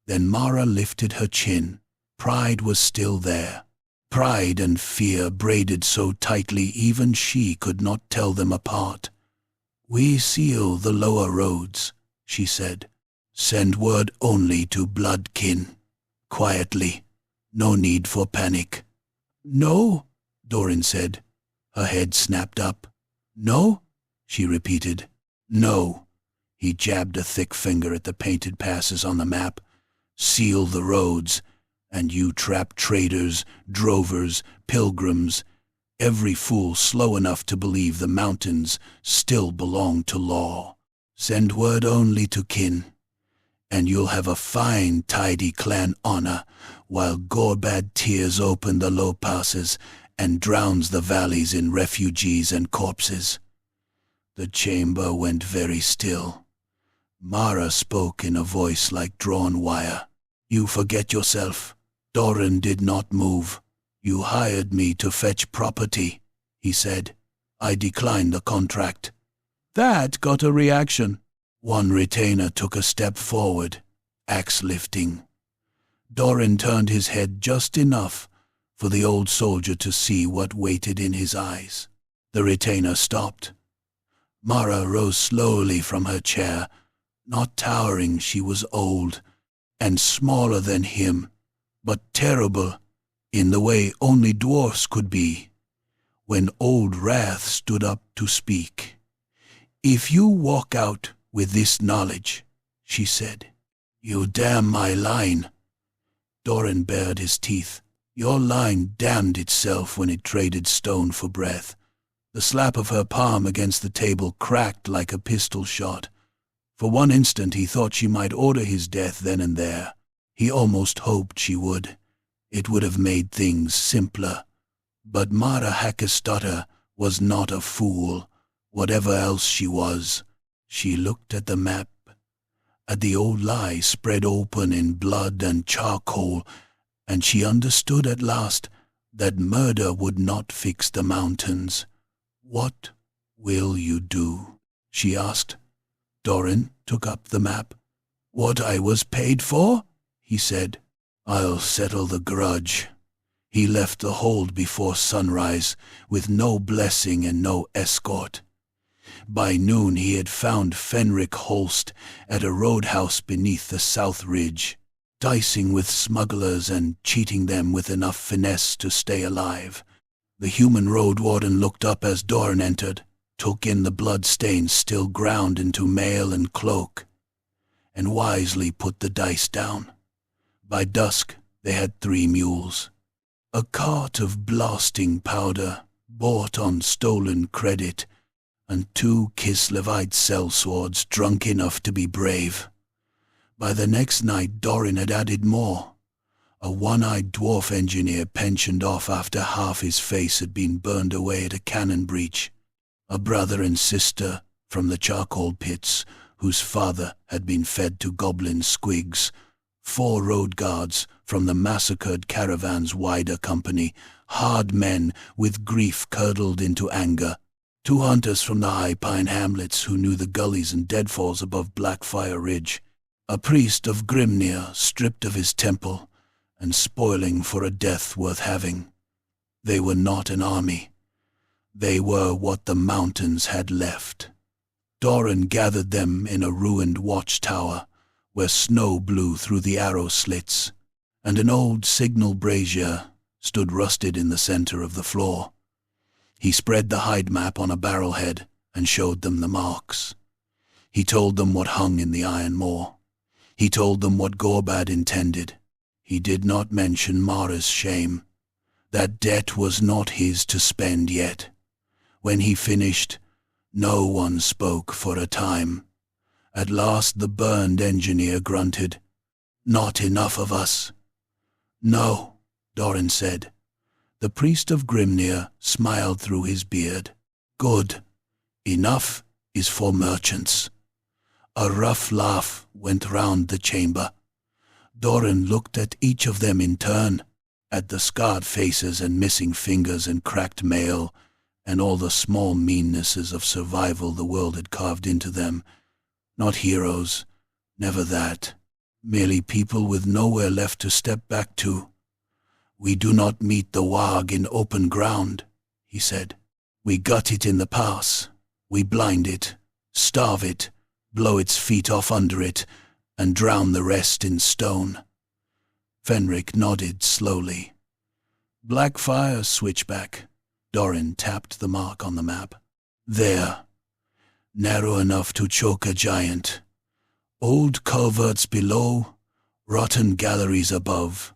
Then Mara lifted her chin. Pride was still there. Pride and fear braided so tightly even she could not tell them apart. "We seal the lower roads," she said. "Send word only to bloodkin. Quietly. No need for panic." "No," Doran said. Her head snapped up. "No?" she repeated. "No." He jabbed a thick finger at the painted passes on the map. "Seal the roads, and you trap traders, drovers, pilgrims, every fool slow enough to believe the mountains still belong to law. Send word only to kin, and you'll have a fine, tidy clan honor, while Gorbad tears open the low passes and drowns the valleys in refugees and corpses." The chamber went very still. Mara spoke in a voice like drawn wire. "You forget yourself. Doran did not move. You hired me to fetch property," he said. "I declined the contract." That got a reaction. One retainer took a step forward, axe lifting. Doran turned his head just enough for the old soldier to see what waited in his eyes. The retainer stopped. Mara rose slowly from her chair. Not towering, she was old, and smaller than him, but terrible in the way only dwarfs could be. When old Wrath stood up to speak. "If you walk out with this knowledge," she said, "you damn my line." Doran bared his teeth. "Your line damned itself when it traded stone for breath." The slap of her palm against the table cracked like a pistol shot. For one instant he thought she might order his death then and there. He almost hoped she would. It would have made things simpler. But Mara Hackesdotter was not a fool, whatever else she was. She looked at the map, at the old lie spread open in blood and charcoal, and she understood at last that murder would not fix the mountains. "What will you do?" she asked. Doran took up the map. "What I was paid for?" he said. "I'll settle the grudge." He left the hold before sunrise, with no blessing and no escort. By noon he had found Fenric Holst at a roadhouse beneath the south ridge, dicing with smugglers and cheating them with enough finesse to stay alive. The human road warden looked up as Doran entered, took in the blood stains still ground into mail and cloak, and wisely put the dice down. By dusk they had 3 mules, a cart of blasting powder bought on stolen credit, and 2 Kislevite sellswords drunk enough to be brave. By the next night Doran had added more. A one-eyed dwarf engineer pensioned off after half his face had been burned away at a cannon breach. A brother and sister from the charcoal pits, whose father had been fed to goblin squigs. 4 road guards from the massacred caravan's wider company, hard men with grief curdled into anger. 2 hunters from the high pine hamlets who knew the gullies and deadfalls above Blackfire Ridge. A priest of Grimnir stripped of his temple and spoiling for a death worth having. They were not an army. They were what the mountains had left. Doran gathered them in a ruined watchtower where snow blew through the arrow slits, and an old signal brazier stood rusted in the center of the floor. He spread the hide map on a barrelhead and showed them the marks. He told them what hung in the iron moor. He told them what Gorbad intended. He did not mention Mara's shame. That debt was not his to spend yet. When he finished, no one spoke for a time. At last the burned engineer grunted, "Not enough of us." "No," Doran said. The priest of Grimnir smiled through his beard. "Good. Enough is for merchants." A rough laugh went round the chamber. Doran looked at each of them in turn, at the scarred faces and missing fingers and cracked mail, and all the small meannesses of survival the world had carved into them. Not heroes, never that. Merely people with nowhere left to step back to. "We do not meet the Wag in open ground," he said. "We gut it in the pass. We blind it, starve it, blow its feet off under it, and drown the rest in stone." Fenric nodded slowly. "Blackfire switchback." Doran tapped the mark on the map. "There. Narrow enough to choke a giant. Old culverts below, rotten galleries above.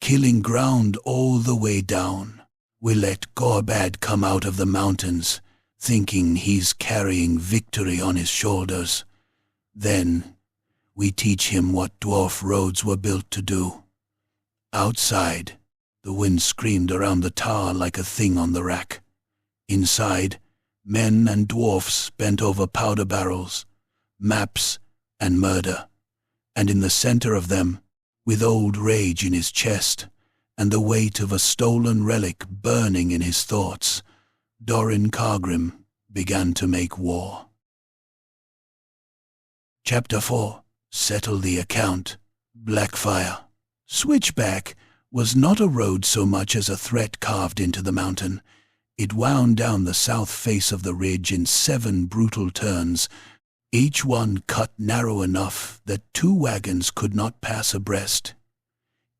Killing ground all the way down. We let Gorbad come out of the mountains, thinking he's carrying victory on his shoulders. Then we teach him what dwarf roads were built to do. Outside, the wind screamed around the tower like a thing on the rack. Inside, men and dwarfs bent over powder barrels, maps, and murder. And in the center of them, with old rage in his chest, and the weight of a stolen relic burning in his thoughts, Doran Cargrim began to make war. Chapter 4. Settle the account. Blackfire. Switchback was not a road so much as a threat carved into the mountain. It wound down the south face of the ridge in 7 brutal turns, each one cut narrow enough that 2 wagons could not pass abreast,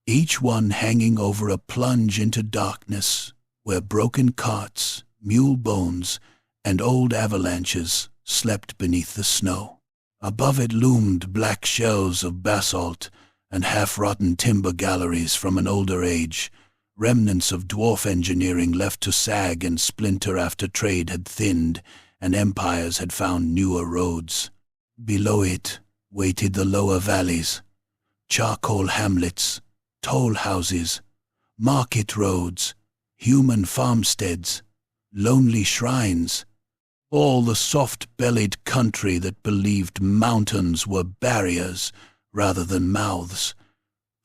each one hanging over a plunge into darkness where broken carts, mule bones, and old avalanches slept beneath the snow. Above it loomed black shells of basalt and half-rotten timber galleries from an older age, remnants of dwarf engineering left to sag and splinter after trade had thinned and empires had found newer roads. Below it waited the lower valleys, charcoal hamlets, toll houses, market roads, human farmsteads, lonely shrines, all the soft-bellied country that believed mountains were barriers rather than mouths.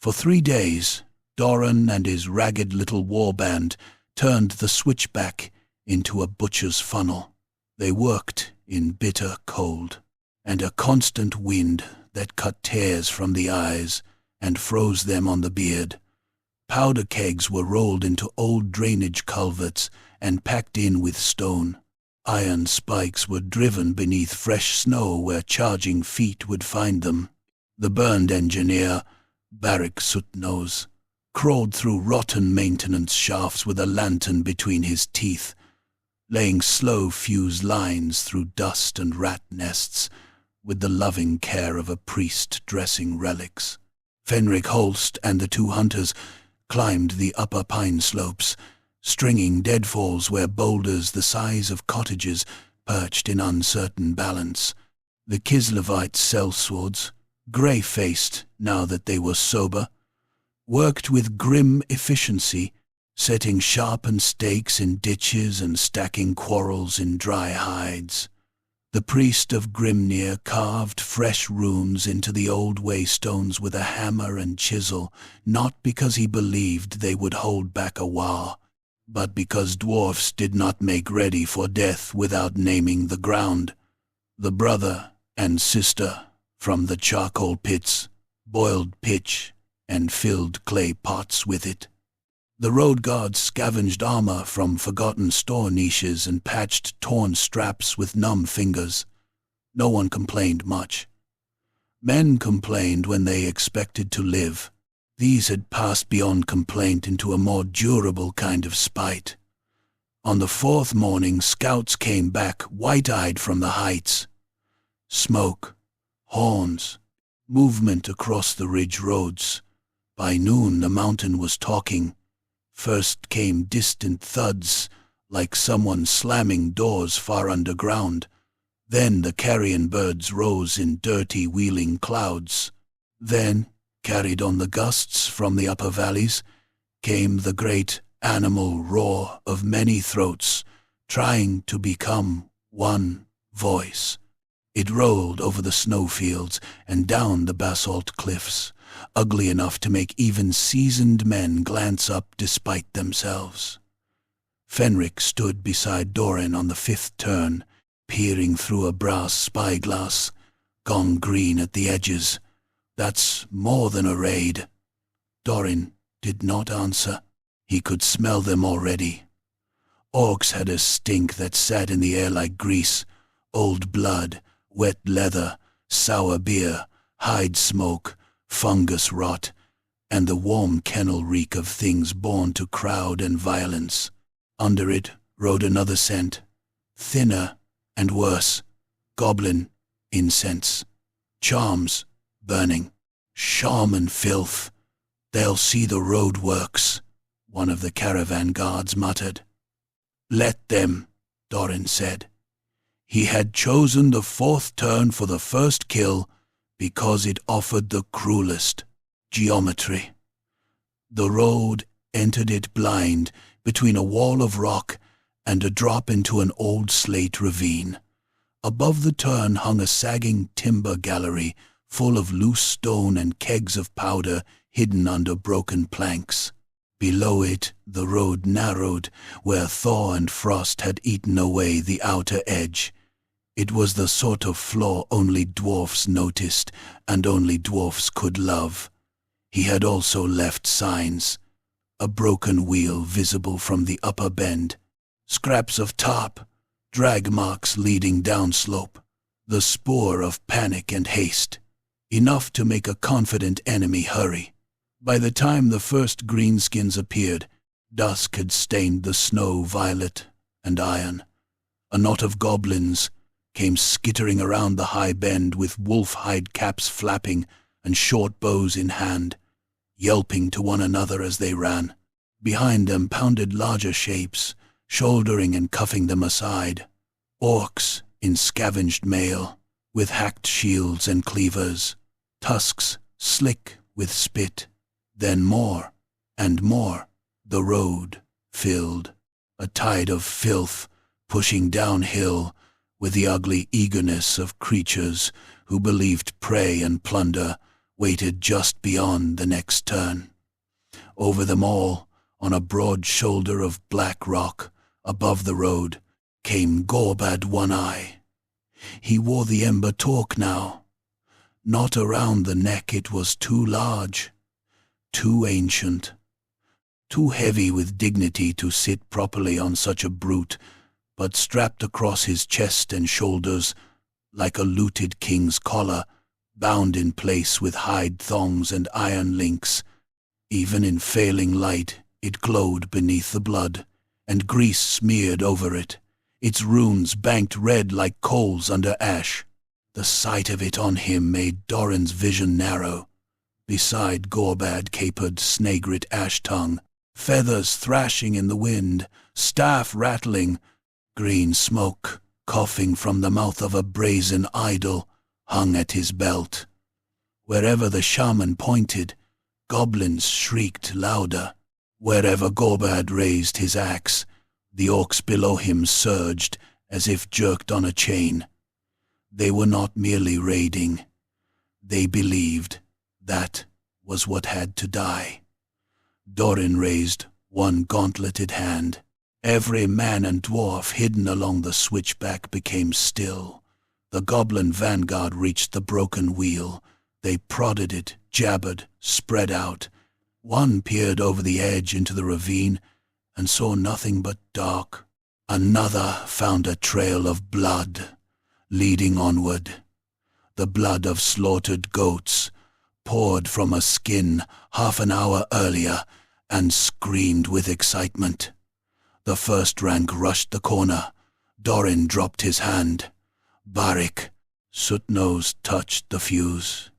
For 3 days, Doran and his ragged little warband turned the switchback into a butcher's funnel. They worked in bitter cold, and a constant wind that cut tears from the eyes and froze them on the beard. Powder kegs were rolled into old drainage culverts and packed in with stone. Iron spikes were driven beneath fresh snow where charging feet would find them. The burned engineer, Barrick Sootnose, crawled through rotten maintenance shafts with a lantern between his teeth, laying slow fuse lines through dust and rat nests with the loving care of a priest dressing relics. Fenric Holst and the 2 hunters climbed the upper pine slopes, stringing deadfalls where boulders the size of cottages perched in uncertain balance. The Kislevite sellswords, grey-faced now that they were sober, worked with grim efficiency, setting sharpened stakes in ditches and stacking quarrels in dry hides. The priest of Grimnir carved fresh runes into the old waystones with a hammer and chisel, not because he believed they would hold back a war, but because dwarfs did not make ready for death without naming the ground. The brother and sister from the charcoal pits boiled pitch and filled clay pots with it. The road guards scavenged armor from forgotten store niches and patched torn straps with numb fingers. No one complained much. Men complained when they expected to live. These had passed beyond complaint into a more durable kind of spite. On the fourth morning, scouts came back white-eyed from the heights. Smoke, horns, movement across the ridge roads. By noon the mountain was talking. First came distant thuds, like someone slamming doors far underground. Then the carrion birds rose in dirty wheeling clouds. Then, carried on the gusts from the upper valleys, came the great animal roar of many throats, trying to become one voice. It rolled over the snowfields and down the basalt cliffs, ugly enough to make even seasoned men glance up despite themselves. Fenric stood beside Doran on the fifth turn, peering through a brass spyglass, gone green at the edges. That's more than a raid. Doran did not answer. He could smell them already. Orcs had a stink that sat in the air like grease, old blood, wet leather, sour beer, hide smoke, fungus rot, and the warm kennel reek of things born to crowd and violence. Under it rode another scent, thinner and worse, goblin incense, charms burning, shaman filth. They'll see the roadworks, one of the caravan guards muttered. Let them, Doran said. He had chosen the fourth turn for the first kill because it offered the cruelest geometry. The road entered it blind between a wall of rock and a drop into an old slate ravine. Above the turn hung a sagging timber gallery full of loose stone and kegs of powder hidden under broken planks. Below it the road narrowed where thaw and frost had eaten away the outer edge. It was the sort of flaw only dwarfs noticed and only dwarfs could love. He had also left signs. A broken wheel visible from the upper bend, scraps of tarp, drag marks leading downslope, the spoor of panic and haste, enough to make a confident enemy hurry. By the time the first greenskins appeared, dusk had stained the snow violet and iron. A knot of goblins came skittering around the high bend with wolf-hide caps flapping and short bows in hand, yelping to one another as they ran. Behind them pounded larger shapes, shouldering and cuffing them aside. Orcs in scavenged mail, with hacked shields and cleavers, tusks slick with spit. Then more and more the road filled, a tide of filth pushing downhill with the ugly eagerness of creatures who believed prey and plunder waited just beyond the next turn. Over them all, on a broad shoulder of black rock above the road, came Gorbad One-Eye. He wore the ember torque now. Not around the neck, it was too large, too ancient, too heavy with dignity to sit properly on such a brute, but strapped across his chest and shoulders like a looted king's collar, bound in place with hide thongs and iron links. Even in failing light, it glowed beneath the blood, and grease smeared over it, its runes banked red like coals under ash. The sight of it on him made Doran's vision narrow. Beside Gorbad capered Snagrit Ashtongue, feathers thrashing in the wind, staff rattling. Green smoke, coughing from the mouth of a brazen idol, hung at his belt. Wherever the shaman pointed, goblins shrieked louder. Wherever Gorbad raised his axe, the orcs below him surged as if jerked on a chain. They were not merely raiding. They believed that was what had to die. Doran raised one gauntleted hand. Every man and dwarf hidden along the switchback became still. The goblin vanguard reached the broken wheel. They prodded it, jabbered, spread out. One peered over the edge into the ravine and saw nothing but dark. Another found a trail of blood leading onward. The blood of slaughtered goats, poured from a skin half an hour earlier, and screamed with excitement. The first rank rushed the corner. Dorin dropped his hand. Barik, Soot-Nose, touched the fuse.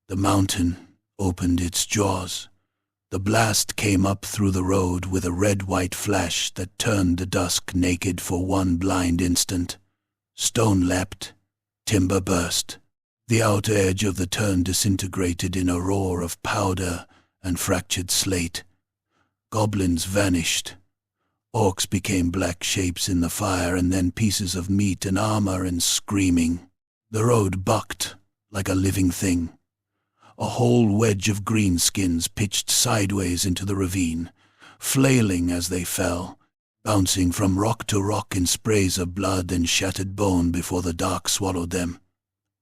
The mountain opened its jaws. The blast came up through the road with a red-white flash that turned the dusk naked for one blind instant. Stone leapt. Timber burst. The outer edge of the turn disintegrated in a roar of powder and fractured slate. Goblins vanished. Orcs became black shapes in the fire, and then pieces of meat and armor and screaming. The road bucked like a living thing. A whole wedge of greenskins pitched sideways into the ravine, flailing as they fell, bouncing from rock to rock in sprays of blood and shattered bone before the dark swallowed them.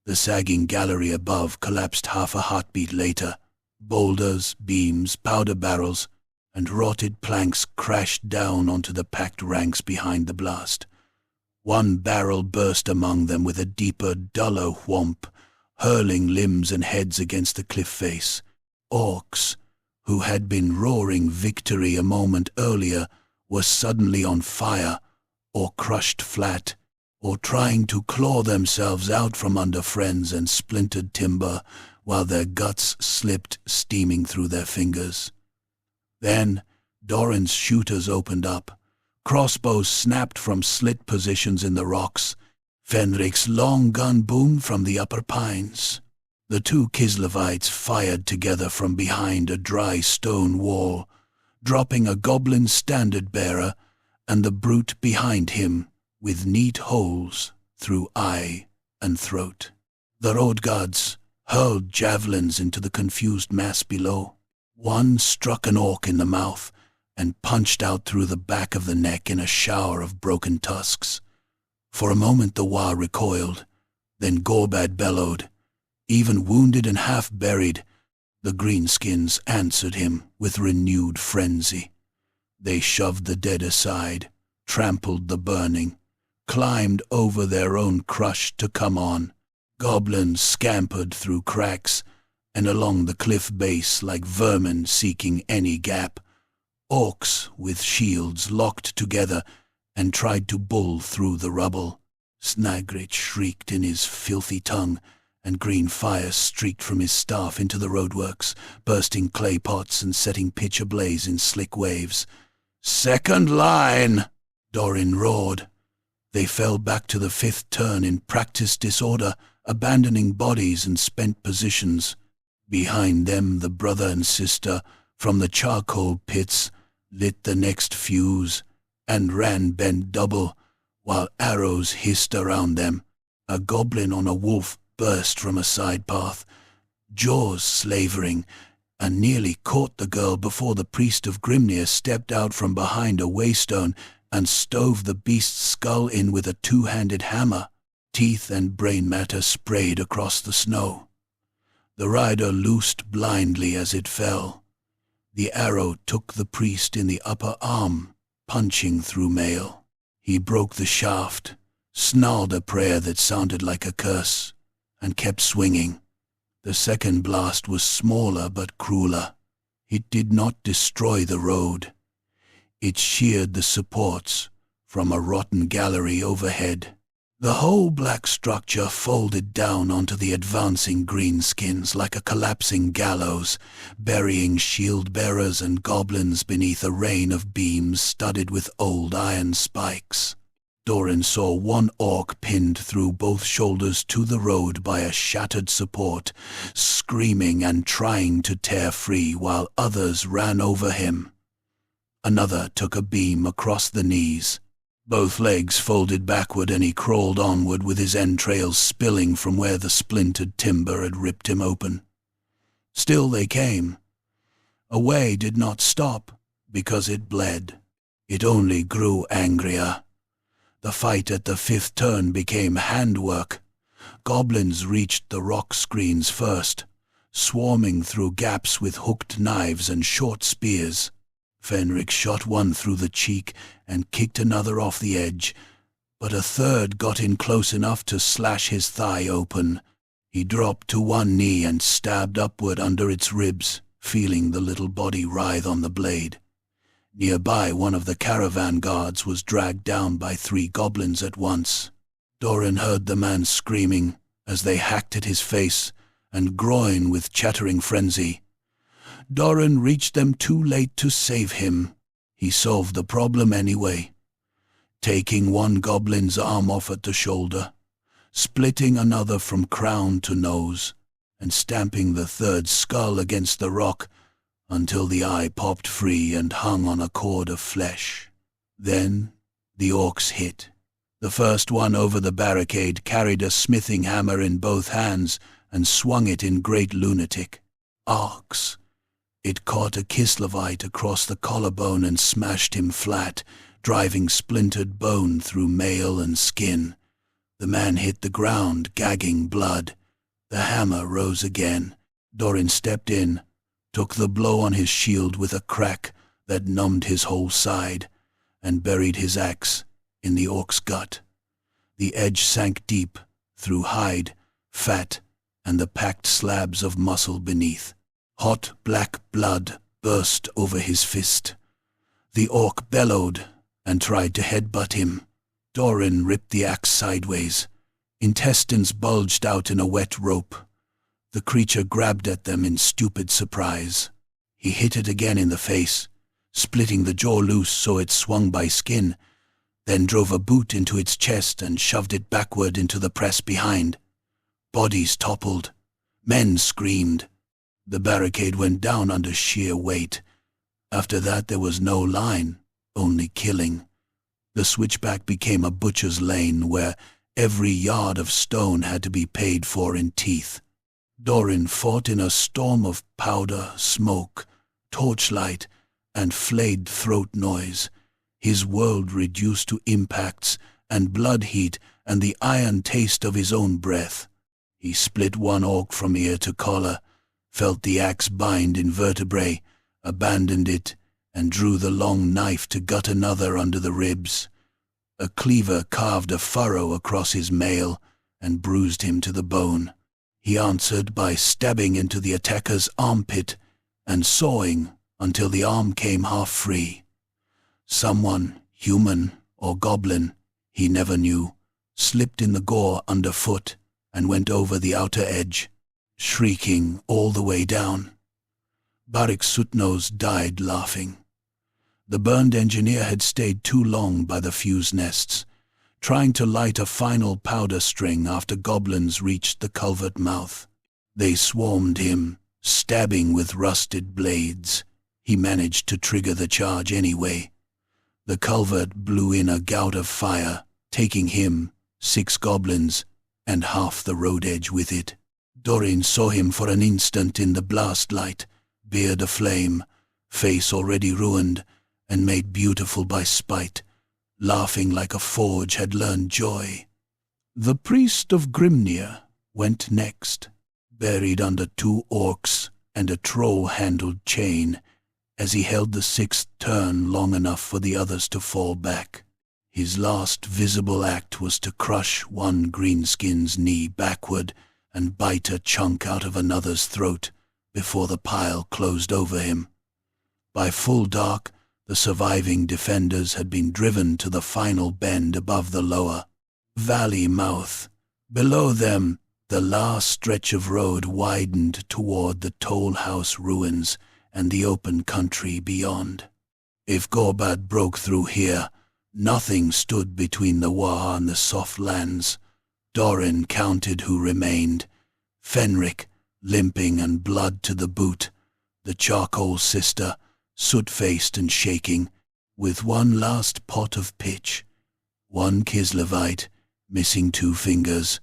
The sagging gallery above collapsed half a heartbeat later. Boulders, beams, powder barrels, and rotted planks crashed down onto the packed ranks behind the blast. One barrel burst among them with a deeper, duller whomp, hurling limbs and heads against the cliff face. Orcs, who had been roaring victory a moment earlier, were suddenly on fire, or crushed flat, or trying to claw themselves out from under friends and splintered timber, while their guts slipped steaming through their fingers. Then Doran's shooters opened up. Crossbows snapped from slit positions in the rocks. Fenric's long gun boomed from the upper pines. The two Kislevites fired together from behind a dry stone wall, dropping a goblin standard-bearer and the brute behind him with neat holes through eye and throat. The road guards hurled javelins into the confused mass below. One struck an orc in the mouth and punched out through the back of the neck in a shower of broken tusks. For a moment the Wa recoiled, then Gorbad bellowed. Even wounded and half-buried, the greenskins answered him with renewed frenzy. They shoved the dead aside, trampled the burning, climbed over their own crush to come on. Goblins scampered through cracks and along the cliff base like vermin seeking any gap. Orcs with shields locked together and tried to bull through the rubble. Snagrit shrieked in his filthy tongue, and green fire streaked from his staff into the roadworks, bursting clay pots and setting pitch ablaze in slick waves. "Second line!" Dorin roared. They fell back to the fifth turn in practiced disorder, abandoning bodies and spent positions. Behind them the brother and sister, from the charcoal pits, lit the next fuse and ran bent double, while arrows hissed around them. A goblin on a wolf burst from a side path, jaws slavering, and nearly caught the girl before the priest of Grimnir stepped out from behind a waystone and stove the beast's skull in with a two-handed hammer. Teeth and brain matter sprayed across the snow. The rider loosed blindly as it fell. The arrow took the priest in the upper arm, punching through mail. He broke the shaft, snarled a prayer that sounded like a curse, and kept swinging. The second blast was smaller but crueler. It did not destroy the road. It sheared the supports from a rotten gallery overhead. The whole black structure folded down onto the advancing greenskins like a collapsing gallows, burying shield-bearers and goblins beneath a rain of beams studded with old iron spikes. Doran saw one orc pinned through both shoulders to the road by a shattered support, screaming and trying to tear free while others ran over him. Another took a beam across the knees. Both legs folded backward, and he crawled onward with his entrails spilling from where the splintered timber had ripped him open. Still they came. A way did not stop, because it bled. It only grew angrier. The fight at the fifth turn became handwork. Goblins reached the rock screens first, swarming through gaps with hooked knives and short spears. Fenric shot one through the cheek and kicked another off the edge, but a third got in close enough to slash his thigh open. He dropped to one knee and stabbed upward under its ribs, feeling the little body writhe on the blade. Nearby, one of the caravan guards was dragged down by 3 goblins at once. Doran heard the man screaming as they hacked at his face and groin with chattering frenzy. Doran reached them too late to save him. He solved the problem anyway, taking one goblin's arm off at the shoulder, splitting another from crown to nose, and stamping the third skull against the rock until the eye popped free and hung on a cord of flesh. Then the orcs hit. The first one over the barricade carried a smithing hammer in both hands and swung it in great lunatic arcs. It caught a Kislevite across the collarbone and smashed him flat, driving splintered bone through mail and skin. The man hit the ground, gagging blood. The hammer rose again. Doran stepped in, took the blow on his shield with a crack that numbed his whole side, and buried his axe in the orc's gut. The edge sank deep through hide, fat, and the packed slabs of muscle beneath. Hot black blood burst over his fist. The orc bellowed and tried to headbutt him. Doran ripped the axe sideways. Intestines bulged out in a wet rope. The creature grabbed at them in stupid surprise. He hit it again in the face, splitting the jaw loose so it swung by skin, then drove a boot into its chest and shoved it backward into the press behind. Bodies toppled. Men screamed. The barricade went down under sheer weight. After that there was no line, only killing. The switchback became a butcher's lane where every yard of stone had to be paid for in teeth. Doran fought in a storm of powder, smoke, torchlight, and flayed throat noise, his world reduced to impacts and blood heat and the iron taste of his own breath. He split one orc from ear to collar, felt the axe bind in vertebrae, abandoned it, and drew the long knife to gut another under the ribs. A cleaver carved a furrow across his mail and bruised him to the bone. He answered by stabbing into the attacker's armpit and sawing until the arm came half free. Someone, human or goblin, he never knew, slipped in the gore underfoot and went over the outer edge, shrieking all the way down. Barik Sutnose died laughing. The burned engineer had stayed too long by the fuse nests, trying to light a final powder string after goblins reached the culvert mouth. They swarmed him, stabbing with rusted blades. He managed to trigger the charge anyway. The culvert blew in a gout of fire, taking him, 6 goblins, and half the road edge with it. Doran saw him for an instant in the blast light, beard aflame, face already ruined, and made beautiful by spite, laughing like a forge had learned joy. The priest of Grimnir went next, buried under 2 orcs and a troll-handled chain, as he held the 6th turn long enough for the others to fall back. His last visible act was to crush one greenskin's knee backward and bite a chunk out of another's throat before the pile closed over him. By full dark, the surviving defenders had been driven to the final bend above the lower valley mouth. Below them, the last stretch of road widened toward the toll house ruins and the open country beyond. If Gorbad broke through here, nothing stood between the Wa and the soft lands. Doran counted who remained. Fenric, limping and blood to the boot. The charcoal sister, soot-faced and shaking, with one last pot of pitch. 1 Kislevite, missing 2 fingers.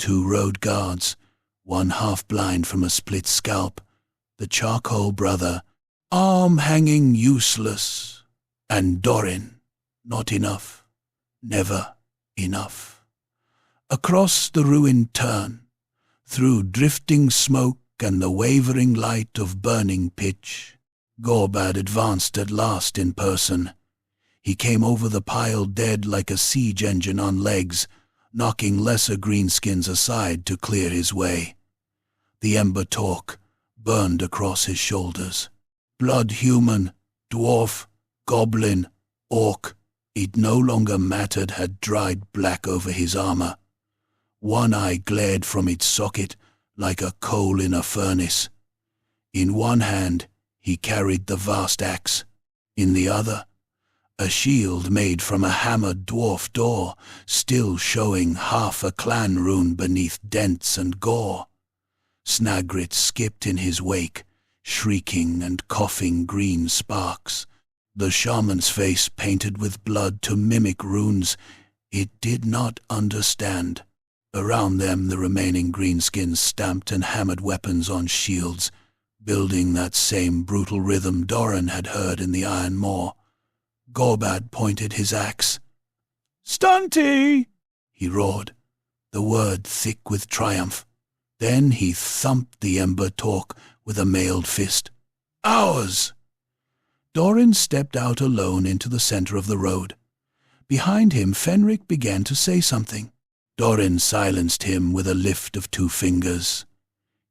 2 road guards, one half-blind from a split scalp. The charcoal brother, arm hanging useless, and Dorin, not enough, never enough. Across the ruined turn, through drifting smoke and the wavering light of burning pitch, Gorbad advanced at last in person. He came over the piled dead like a siege engine on legs, knocking lesser greenskins aside to clear his way. The ember talk burned across his shoulders. Blood human, dwarf, goblin, orc, it no longer mattered, had dried black over his armor. One eye glared from its socket like a coal in a furnace. In one hand he carried the vast axe, in the other a shield made from a hammered dwarf door, still showing half a clan rune beneath dents and gore. Snagrit skipped in his wake, shrieking and coughing green sparks. The shaman's face painted with blood to mimic runes it did not understand. Around them the remaining greenskins stamped and hammered weapons on shields, building that same brutal rhythm Doran had heard in the Iron Moor. Gorbad pointed his axe. "Stunty!" he roared, the word thick with triumph. Then he thumped the ember talk with a mailed fist. "Ours!" Doran stepped out alone into the center of the road. Behind him, Fenric began to say something. Doran silenced him with a lift of 2 fingers.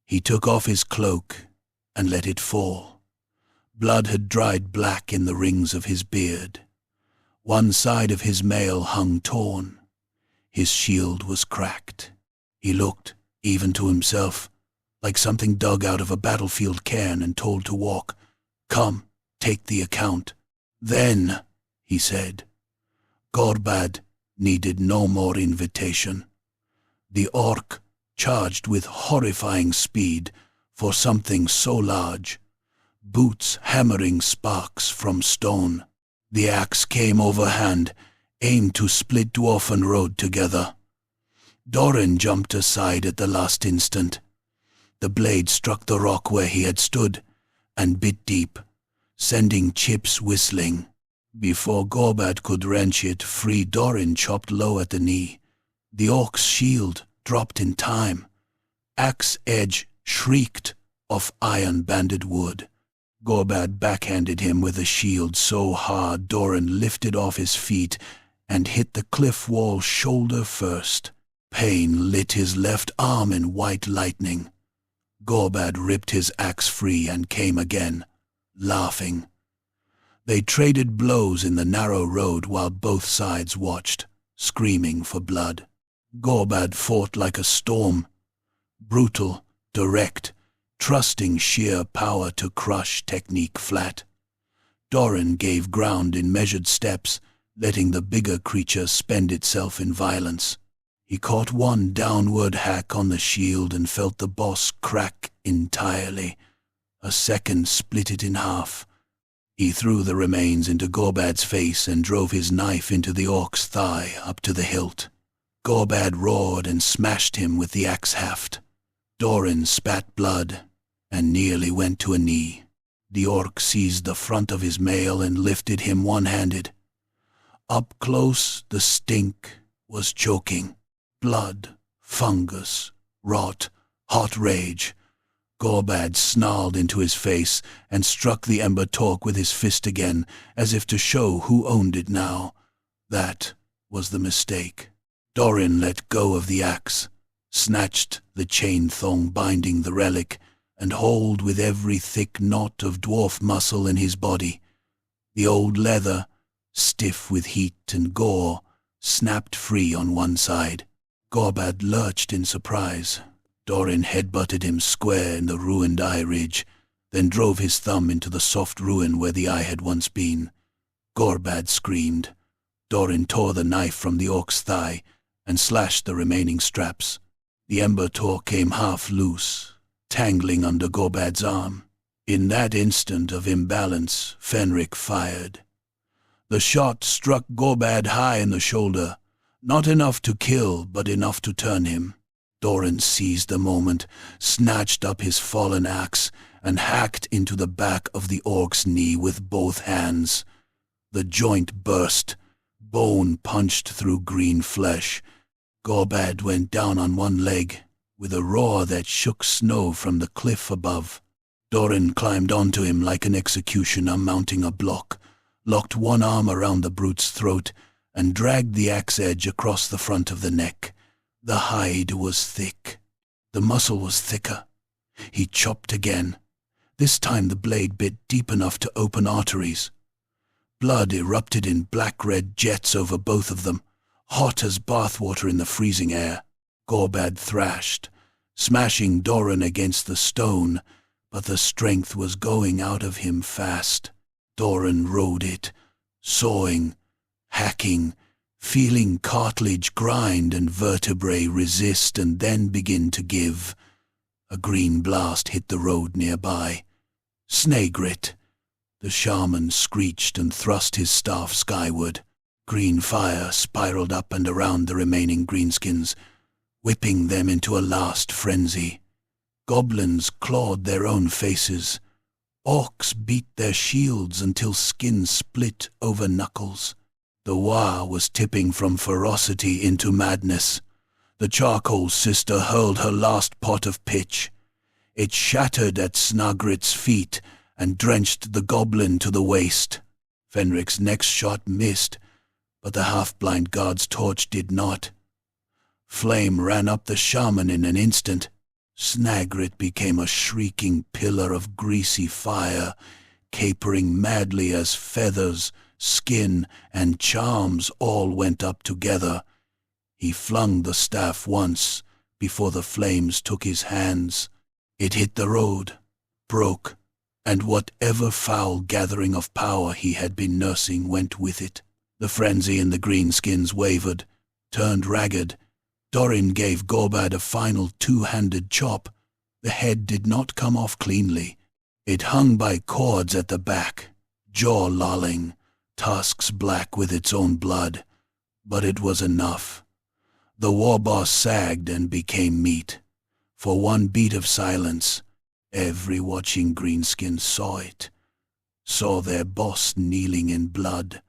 He took off his cloak and let it fall. Blood had dried black in the rings of his beard. One side of his mail hung torn. His shield was cracked. He looked, even to himself, like something dug out of a battlefield cairn and told to walk. "Come, take the account." "Then," he said. Gorbad needed no more invitation. The orc charged with horrifying speed for something so large, boots hammering sparks from stone. The axe came overhand, aimed to split dwarf and road together. Doran jumped aside at the last instant. The blade struck the rock where he had stood and bit deep, sending chips whistling. Before Gorbad could wrench it free, Doran chopped low at the knee. The orc's shield dropped in time. Axe edge shrieked off iron-banded wood. Gorbad backhanded him with a shield so hard Doran lifted off his feet and hit the cliff wall shoulder first. Pain lit his left arm in white lightning. Gorbad ripped his axe free and came again, laughing. They traded blows in the narrow road while both sides watched, screaming for blood. Gorbad fought like a storm, brutal, direct, trusting sheer power to crush technique flat. Doran gave ground in measured steps, letting the bigger creature spend itself in violence. He caught one downward hack on the shield and felt the boss crack entirely. A second split it in half. He threw the remains into Gorbad's face and drove his knife into the orc's thigh up to the hilt. Gorbad roared and smashed him with the axe haft. Doran spat blood and nearly went to a knee. The orc seized the front of his mail and lifted him one-handed. Up close, the stink was choking. Blood, fungus, rot, hot rage. Gorbad snarled into his face and struck the ember talk with his fist again, as if to show who owned it now. That was the mistake. Doran let go of the axe, snatched the chain thong binding the relic, and hauled with every thick knot of dwarf muscle in his body. The old leather, stiff with heat and gore, snapped free on one side. Gorbad lurched in surprise. Doran headbutted him square in the ruined eye ridge, then drove his thumb into the soft ruin where the eye had once been. Gorbad screamed. Doran tore the knife from the orc's thigh and slashed the remaining straps. The ember talk came half loose, tangling under Gorbad's arm. In that instant of imbalance, Fenric fired. The shot struck Gorbad high in the shoulder, not enough to kill, but enough to turn him. Doran seized the moment, snatched up his fallen axe, and hacked into the back of the orc's knee with both hands. The joint burst, bone punched through green flesh. Gorbad went down on one leg, with a roar that shook snow from the cliff above. Doran climbed onto him like an executioner mounting a block, locked one arm around the brute's throat, and dragged the axe edge across the front of the neck. The hide was thick. The muscle was thicker. He chopped again. This time the blade bit deep enough to open arteries. Blood erupted in black-red jets over both of them, hot as bathwater in the freezing air. Gorbad thrashed, smashing Doran against the stone, but the strength was going out of him fast. Doran rode it, sawing, hacking, feeling cartilage grind and vertebrae resist and then begin to give. A green blast hit the road nearby. Snagrit. The shaman screeched and thrust his staff skyward. Green fire spiraled up and around the remaining greenskins, whipping them into a last frenzy. Goblins clawed their own faces. Orcs beat their shields until skin split over knuckles. The Wa was tipping from ferocity into madness. The charcoal sister hurled her last pot of pitch. It shattered at Snagrit's feet and drenched the goblin to the waist. Fenric's next shot missed, but the half-blind god's torch did not. Flame ran up the shaman in an instant. Snagrit became a shrieking pillar of greasy fire, capering madly as feathers, skin, and charms all went up together. He flung the staff once before the flames took his hands. It hit the road, broke, and whatever foul gathering of power he had been nursing went with it. The frenzy in the greenskins wavered, turned ragged. Doran gave Gorbad a final two-handed chop. The head did not come off cleanly. It hung by cords at the back, jaw lolling, tusks black with its own blood. But it was enough. The warboss sagged and became meat. For one beat of silence, every watching greenskin saw it. Saw their boss kneeling in blood.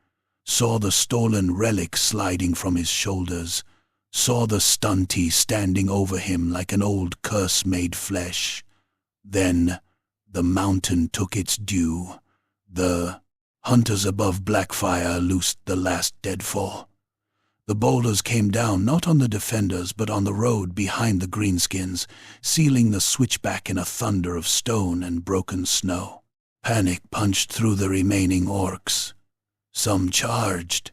Saw the stolen relic sliding from his shoulders. Saw the stunty standing over him like an old curse made flesh. Then the mountain took its due. The hunters above Blackfire loosed the last deadfall. The boulders came down not on the defenders but on the road behind the greenskins, sealing the switchback in a thunder of stone and broken snow. Panic punched through the remaining orcs. Some charged.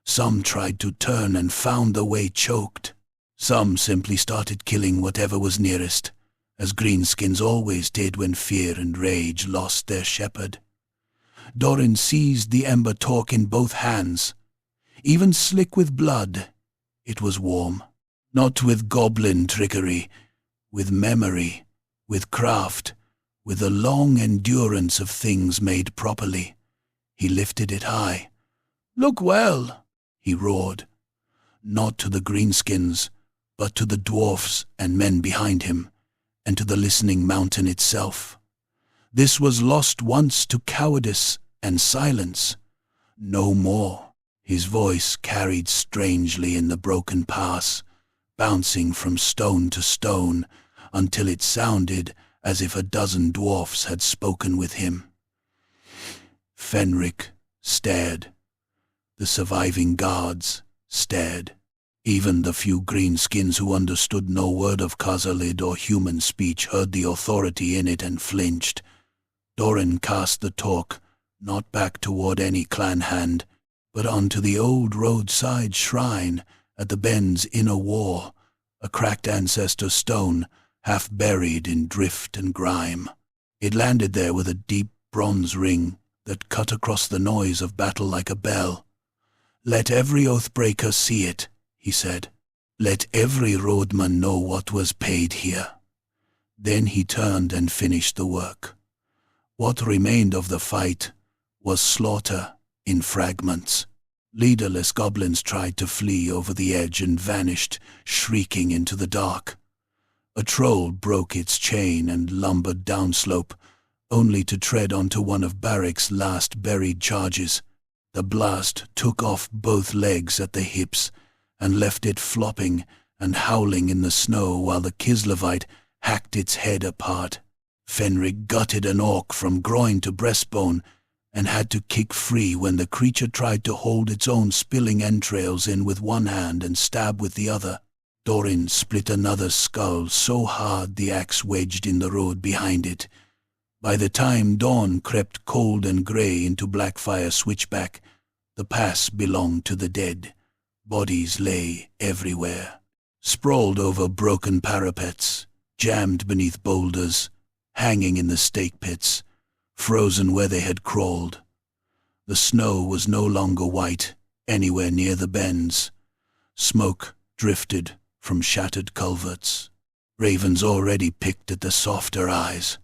Some tried to turn and found the way choked. Some simply started killing whatever was nearest, as greenskins always did when fear and rage lost their shepherd. Doran seized the ember torque in both hands. Even slick with blood, it was warm. Not with goblin trickery, with memory, with craft, with the long endurance of things made properly. He lifted it high. "Look well!" he roared, not to the greenskins, but to the dwarfs and men behind him, and to the listening mountain itself. This was lost once to cowardice and silence. No more. His voice carried strangely in the broken pass, bouncing from stone to stone, until it sounded as if a dozen dwarfs had spoken with him. Fenric stared. The surviving guards stared. Even the few greenskins who understood no word of Khazalid or human speech heard the authority in it and flinched. Doran cast the torque, not back toward any clan hand, but onto the old roadside shrine at the Ben's inner wall, a cracked ancestor stone, half buried in drift and grime. It landed there with a deep bronze ring that cut across the noise of battle like a bell. "Let every oathbreaker see it," he said. "Let every roadman know what was paid here." Then he turned and finished the work. What remained of the fight was slaughter in fragments. Leaderless goblins tried to flee over the edge and vanished, shrieking into the dark. A troll broke its chain and lumbered downslope, only to tread onto one of Barrick's last buried charges. The blast took off both legs at the hips and left it flopping and howling in the snow while the Kislevite hacked its head apart. Fenric gutted an orc from groin to breastbone and had to kick free when the creature tried to hold its own spilling entrails in with one hand and stab with the other. Dorin split another skull so hard the axe wedged in the road behind it. By the time dawn crept cold and grey into Blackfire switchback, the pass belonged to the dead. Bodies lay everywhere, sprawled over broken parapets, jammed beneath boulders, hanging in the stake pits, frozen where they had crawled. The snow was no longer white anywhere near the bends. Smoke drifted from shattered culverts. Ravens already picked at the softer eyes.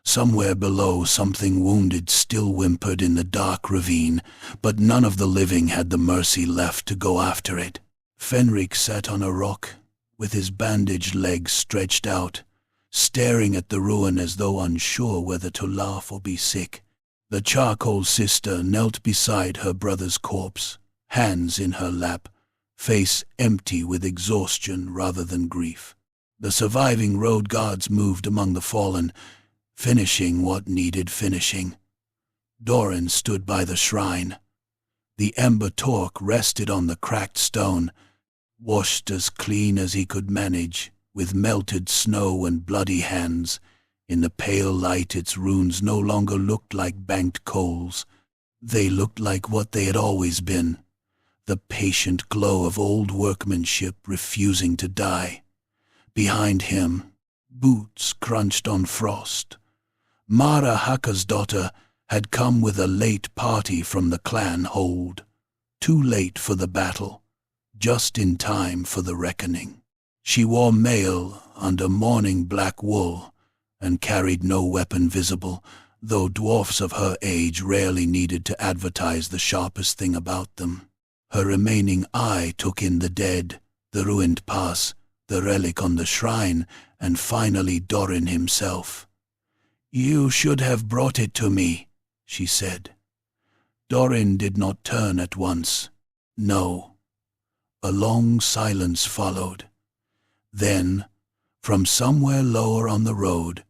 Somewhere below, something wounded still whimpered in the dark ravine, but none of the living had the mercy left to go after it. Fenric sat on a rock, with his bandaged legs stretched out, staring at the ruin as though unsure whether to laugh or be sick. The charcoal sister knelt beside her brother's corpse, hands in her lap, face empty with exhaustion rather than grief. The surviving road guards moved among the fallen, finishing what needed finishing. Doran stood by the shrine. The ember torque rested on the cracked stone, washed as clean as he could manage, with melted snow and bloody hands. In the pale light its runes no longer looked like banked coals. They looked like what they had always been, the patient glow of old workmanship refusing to die. Behind him, boots crunched on frost. Mara Haka's daughter had come with a late party from the clan hold, too late for the battle, just in time for the reckoning. She wore mail under mourning black wool and carried no weapon visible, though dwarfs of her age rarely needed to advertise the sharpest thing about them. Her remaining eye took in the dead, the ruined pass, the relic on the shrine, and finally Doran himself. "You should have brought it to me," she said. Doran did not turn at once. No. A long silence followed. Then, from somewhere lower on the road,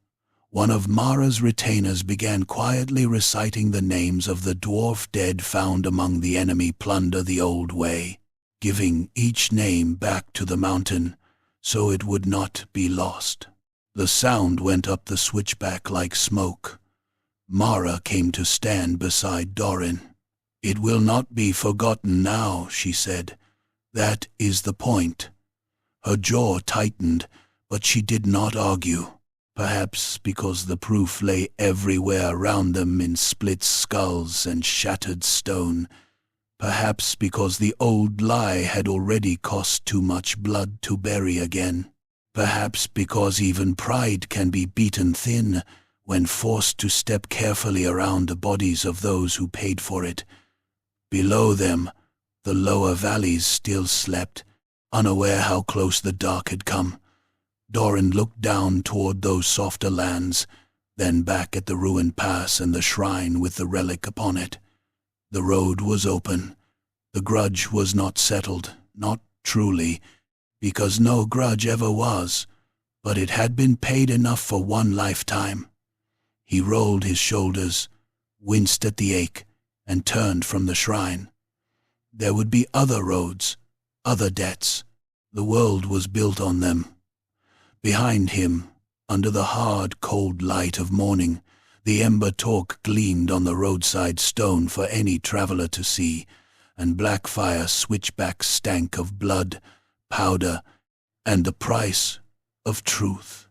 one of Mara's retainers began quietly reciting the names of the dwarf dead found among the enemy plunder the old way, giving each name back to the mountain so it would not be lost. The sound went up the switchback like smoke. Mara came to stand beside Doran. "It will not be forgotten now," she said. "That is the point." Her jaw tightened, but she did not argue. Perhaps because the proof lay everywhere around them in split skulls and shattered stone. Perhaps because the old lie had already cost too much blood to bury again. Perhaps because even pride can be beaten thin when forced to step carefully around the bodies of those who paid for it. Below them, the lower valleys still slept, unaware how close the dark had come. Doran looked down toward those softer lands, then back at the ruined pass and the shrine with the relic upon it. The road was open. The grudge was not settled, not truly, because no grudge ever was, but it had been paid enough for one lifetime. He rolled his shoulders, winced at the ache, and turned from the shrine. There would be other roads, other debts. The world was built on them. Behind him, under the hard, cold light of morning, the ember torque gleamed on the roadside stone for any traveler to see, and Blackfire switchbacks stank of blood, powder, and the price of truth.